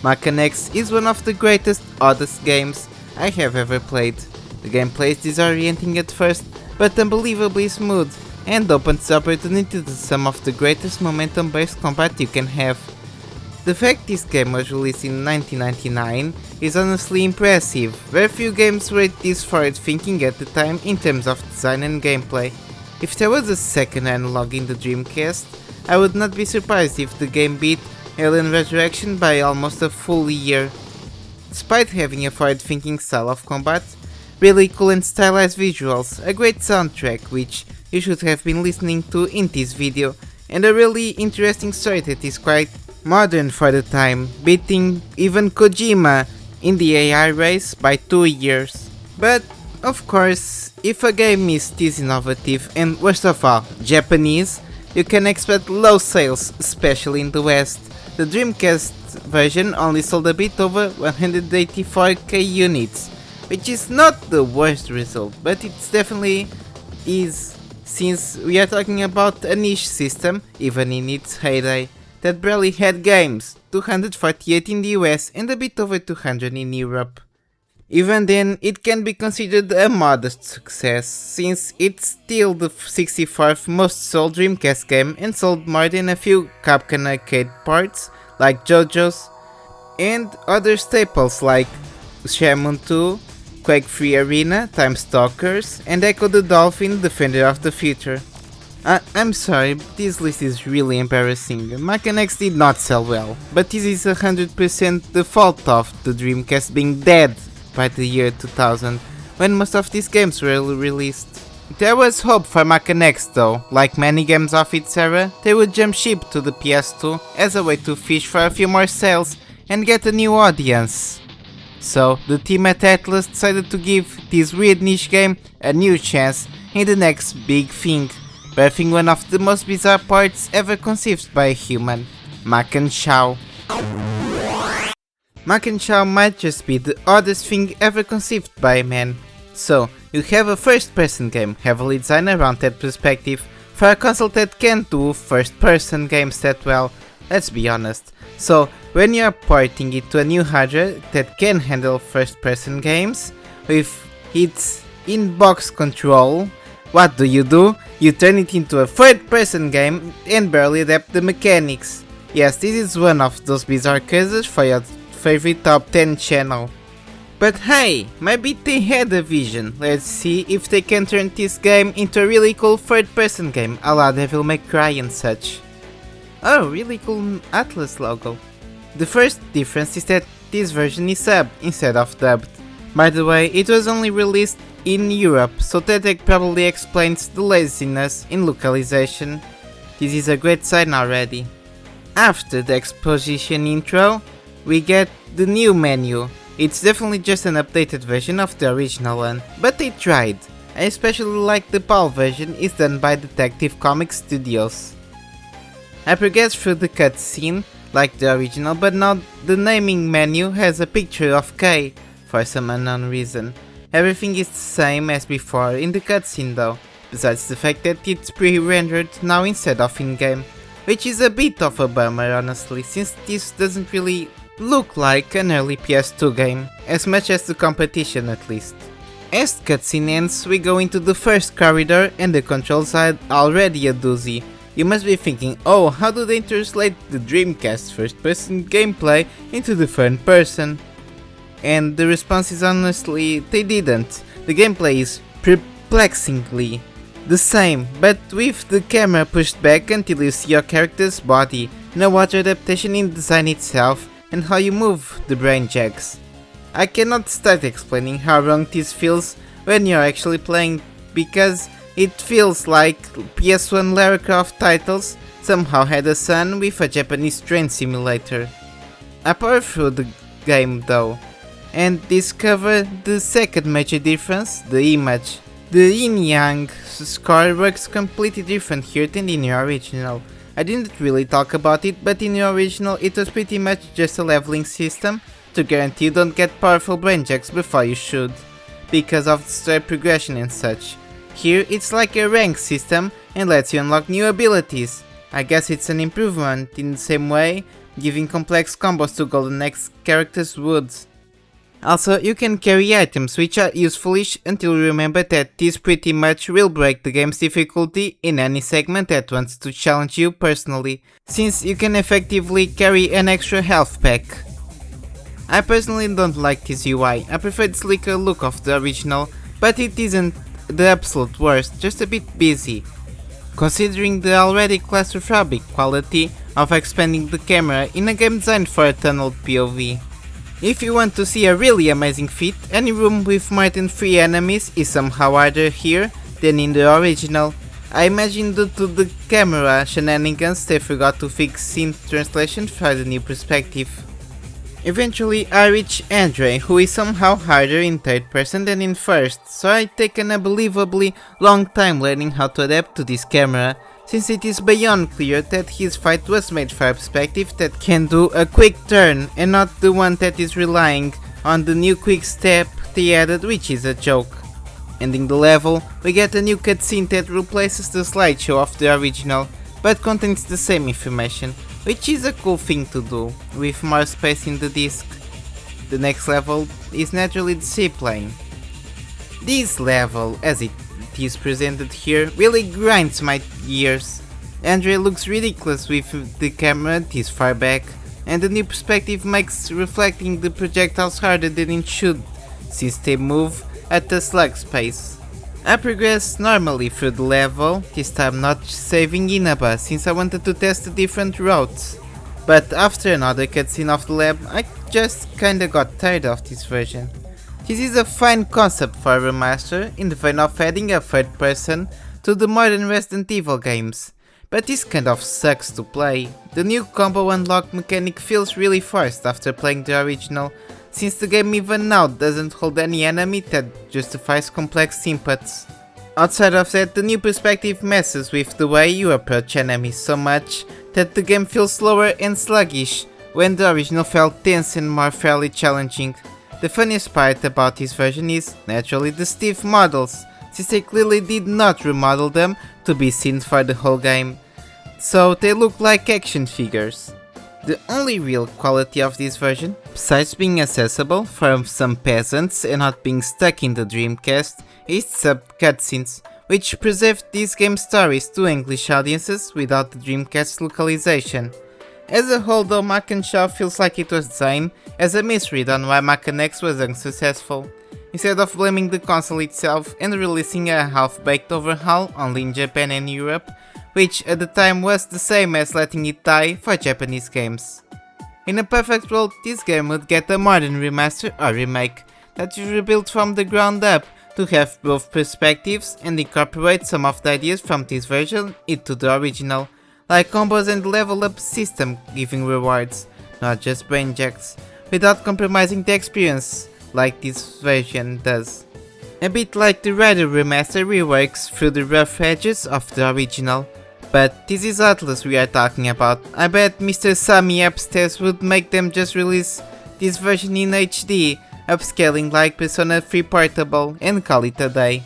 Maken X is one of the greatest, oddest games I have ever played. The gameplay is disorienting at first, but unbelievably smooth, and opens the opportunity to some of the greatest momentum-based combat you can have. The fact this game was released in 1999 is honestly impressive. Very few games were this forward thinking at the time in terms of design and gameplay. If there was a second analog in the Dreamcast, I would not be surprised if the game beat Alien Resurrection by almost a full year. Despite having a forward-thinking style of combat, really cool and stylized visuals, a great soundtrack which you should have been listening to in this video, and a really interesting story that is quite modern for the time, beating even Kojima in the AI race by 2 years. But of course, if a game is this innovative and worst of all, Japanese, you can expect low sales, especially in the West. The Dreamcast version only sold a bit over 184k units, which is not the worst result, but it definitely is, since we are talking about a niche system, even in its heyday, that barely had games, 248 in the US and a bit over 200 in Europe. Even then, it can be considered a modest success, since it's still the 64th most sold Dreamcast game and sold more than a few Capcom arcade parts like JoJo's, and other staples like Shenmue 2, Quake 3 Arena, Time Stalkers, and Echo the Dolphin, Defender of the Future. I'm sorry, this list is really embarrassing. Maken X did not sell well, but this is 100% the fault of the Dreamcast being dead by the year 2000, when most of these games were released. There was hope for Maken X though. Like many games of its era, they would jump ship to the PS2 as a way to fish for a few more sales and get a new audience. So the team at Atlus decided to give this weird niche game a new chance in the next big thing, birthing one of the most bizarre parts ever conceived by a human, Maken Shao. Maken Shao might just be the oddest thing ever conceived by a man. So, you have a first-person game heavily designed around that perspective for a console that can't do first-person games that well, let's be honest. So, when you are porting it to a new hardware that can handle first-person games, with its in-box control, what do? You turn it into a third-person game and barely adapt the mechanics. Yes, this is one of those bizarre cases for your favorite top 10 channel. But hey, maybe they had a vision. Let's see if they can turn this game into a really cool third-person game, a la Devil May Cry and such. Oh, really cool Atlus logo. The first difference is that this version is subbed instead of dubbed. By the way, it was only released in Europe, so that probably explains the laziness in localization. This is a great sign already. After the exposition intro, we get the new menu. It's definitely just an updated version of the original one, but they tried. I especially like the PAL version, is done by Detective Comics Studios. I progressed through the cutscene like the original, but now the naming menu has a picture of K for some unknown reason. Everything is the same as before in the cutscene though, besides the fact that it's pre-rendered now instead of in-game, which is a bit of a bummer honestly, since this doesn't really look like an early PS2 game, as much as the competition at least. As the cutscene ends, we go into the first corridor and the controls are already a doozy. You must be thinking, oh, how do they translate the Dreamcast first person gameplay into the third person? And the response is honestly, they didn't. The gameplay is perplexingly the same, but with the camera pushed back until you see your character's body, no other adaptation in design itself, and how you move the brain jacks. I cannot start explaining how wrong this feels when you're actually playing, because it feels like PS1 Lara Croft titles somehow had a son with a Japanese train simulator. I powered through the game though, and discovered the second major difference, the image. The yin-yang score works completely different here than in the original. I didn't really talk about it, but in the original it was pretty much just a leveling system to guarantee you don't get powerful brain jacks before you should, because of the story progression and such. Here it's like a rank system and lets you unlock new abilities. I guess it's an improvement in the same way, giving complex combos to Golden Axe characters would. Also, you can carry items which are useful-ish until you remember that this pretty much will break the game's difficulty in any segment that wants to challenge you personally, since you can effectively carry an extra health pack. I personally don't like this UI, I prefer the slicker look of the original, but it isn't the absolute worst, just a bit busy, considering the already claustrophobic quality of expanding the camera in a game designed for a tunneled POV. If you want to see a really amazing feat, any room with more than 3 enemies is somehow harder here than in the original. I imagine due to the camera shenanigans they forgot to fix scene translation for the new perspective. Eventually I reach Andre, who is somehow harder in third person than in first, so I take an unbelievably long time learning how to adapt to this camera, since it is beyond clear that his fight was made for a perspective that can do a quick turn and not the one that is relying on the new quick step they added, which is a joke. Ending the level, we get a new cutscene that replaces the slideshow of the original, but contains the same information, which is a cool thing to do, with more space in the disc. The next level is naturally the seaplane. This level, as it is presented here, really grinds my gears. Andre looks ridiculous with the camera this far back, and the new perspective makes reflecting the projectiles harder than it should, since they move at a slug's pace. I progress normally through the level, this time not saving Inaba since I wanted to test the different routes, but after another cutscene of the lab I just kinda got tired of this version. This is a fine concept for a remaster in the vein of adding a third person to the modern Resident Evil games, but this kind of sucks to play. The new combo unlock mechanic feels really forced after playing the original, since the game even now doesn't hold any enemy that justifies complex inputs. Outside of that, the new perspective messes with the way you approach enemies so much that the game feels slower and sluggish, when the original felt tense and more fairly challenging. The funniest part about this version is, naturally, the stiff models, since they clearly did not remodel them to be seen for the whole game, so they look like action figures. The only real quality of this version, besides being accessible for some peasants and not being stuck in the Dreamcast, is sub cutscenes, which preserved this game's stories to English audiences without the Dreamcast localization. As a whole though, Maken Shao feels like it was designed as a misread on why Maken X was unsuccessful, instead of blaming the console itself and releasing a half-baked overhaul only in Japan and Europe, which at the time was the same as letting it die for Japanese games. In a perfect world, this game would get a modern remaster or remake that is rebuilt from the ground up to have both perspectives and incorporate some of the ideas from this version into the original, like combos and level up system giving rewards, not just brain jacks, without compromising the experience like this version does. A bit like the Rider remaster reworks through the rough edges of the original, but this is Atlus we are talking about. I bet Mr. Sammy upstairs would make them just release this version in HD, upscaling like Persona 3 Portable, and call it a day.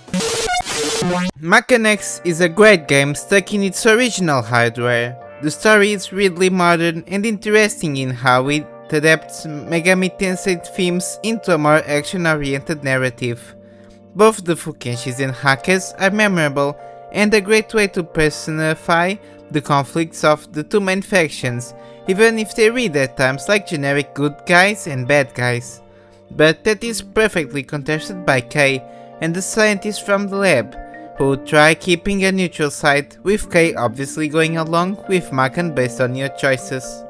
Maken X is a great game stuck in its original hardware. The story is really modern and interesting in how it that adapts Megami Tensei themes into a more action-oriented narrative. Both the Fukenshis and Hakes are memorable and a great way to personify the conflicts of the two main factions, even if they read at times like generic good guys and bad guys. But that is perfectly contested by Kei and the scientists from the lab, who try keeping a neutral side, with Kei obviously going along with Maken based on your choices.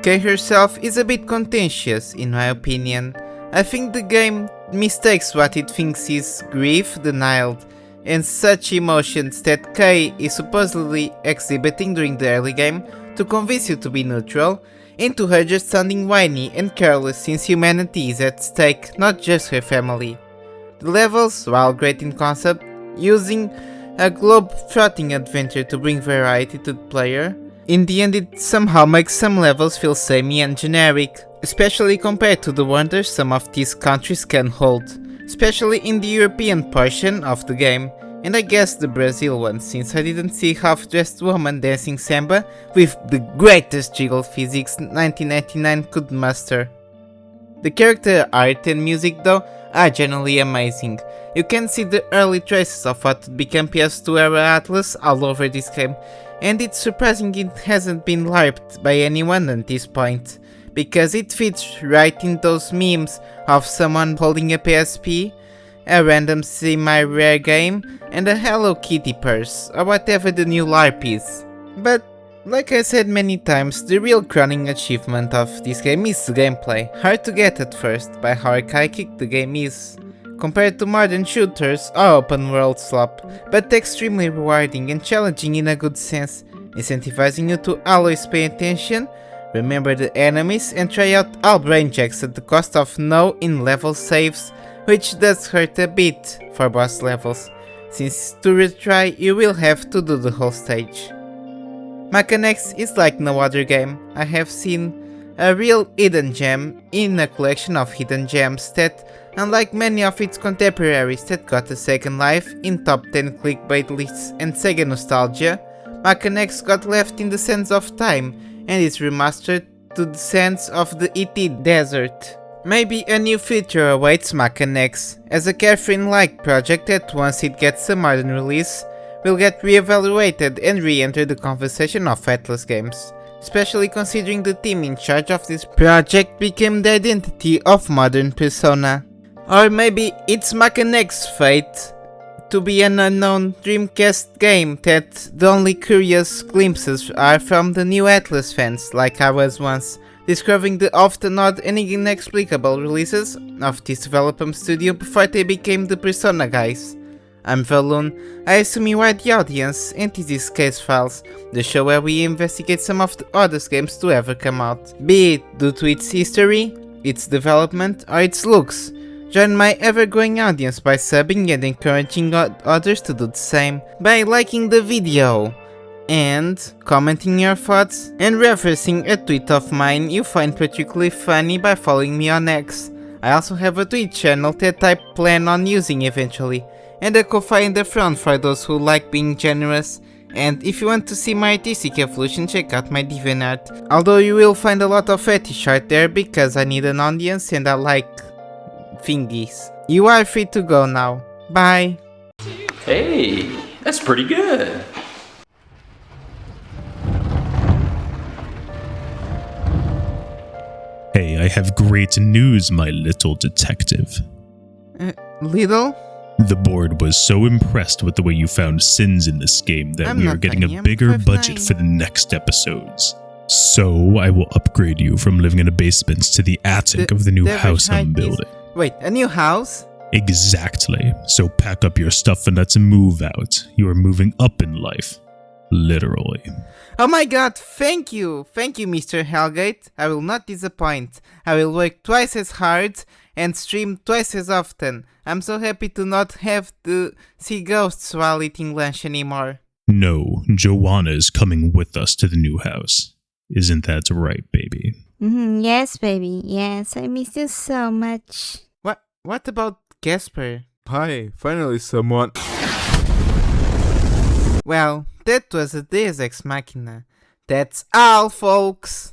Kei herself is a bit contentious in my opinion. I think the game mistakes what it thinks is grief, denial, and such emotions that Kei is supposedly exhibiting during the early game to convince you to be neutral, into her just sounding whiny and careless since humanity is at stake, not just her family. The levels, while great in concept, using a globe-trotting adventure to bring variety to the player, in the end it somehow makes some levels feel samey and generic, especially compared to the wonders some of these countries can hold, especially in the European portion of the game, and I guess the Brazil one, since I didn't see half-dressed woman dancing samba with the greatest jiggle physics 1999 could muster. The character art and music though are generally amazing. You can see the early traces of what would become PS2 era Atlus all over this game, and it's surprising it hasn't been LARPed by anyone at this point, because it fits right in those memes of someone holding a PSP, a random semi-rare game, and a Hello Kitty purse, or whatever the new LARP is. But like I said many times, the real crowning achievement of this game is the gameplay. Hard to get at first by how archaic the game is, compared to modern shooters or open world slop, but extremely rewarding and challenging in a good sense, incentivizing you to always pay attention, remember the enemies, and try out all brain jacks at the cost of no in-level saves, which does hurt a bit for boss levels, since to retry you will have to do the whole stage. Maken X is like no other game. I have seen a real hidden gem in a collection of hidden gems that, unlike many of its contemporaries that got a second life in top 10 clickbait lists and Sega nostalgia, Maken X got left in the sands of time and is remastered to the sands of the ET desert. Maybe a new future awaits Maken X, as a Catherine-like project that once it gets a modern release, will get re-evaluated and re-enter the conversation of Atlus games, especially considering the team in charge of this project became the identity of modern Persona. Or maybe it's Maken X's fate to be an unknown Dreamcast game that the only curious glimpses are from the new Atlus fans, like I was once, discovering the often odd and inexplicable releases of this development studio before they became the Persona guys. I'm Verlun, I assume you are the audience, and this is Case Files, the show where we investigate some of the oddest games to ever come out, be it due to its history, its development, or its looks. Join my ever-growing audience by subbing and encouraging others to do the same, by liking the video, and commenting your thoughts, and referencing a tweet of mine you find particularly funny by following me on X. I also have a Twitch channel that I plan on using eventually, and a Ko-Fi in the front for those who like being generous. And if you want to see my artistic evolution, check out my DeviantArt. Although you will find a lot of fetish art there because I need an audience and I like thingies. You are free to go now. Bye. Hey, that's pretty good. Hey, I have great news, my little detective. Little? The board was so impressed with the way you found sins in this game that we are getting a bigger budget for the next episodes. So I will upgrade you from living in a basement to the attic of the new house I'm building. Wait, a new house? Exactly. So pack up your stuff and let's move out. You are moving up in life. Literally. Oh my god, thank you! Thank you, Mr. Hellgate. I will not disappoint. I will work twice as hard and stream twice as often. I'm so happy to not have to see ghosts while eating lunch anymore. No, Joanna is coming with us to the new house. Isn't that right, baby? Yes, baby. Yes, I miss you so much. What about Casper? Hi, finally someone. Well, that was a Deus Ex Machina. That's all, folks.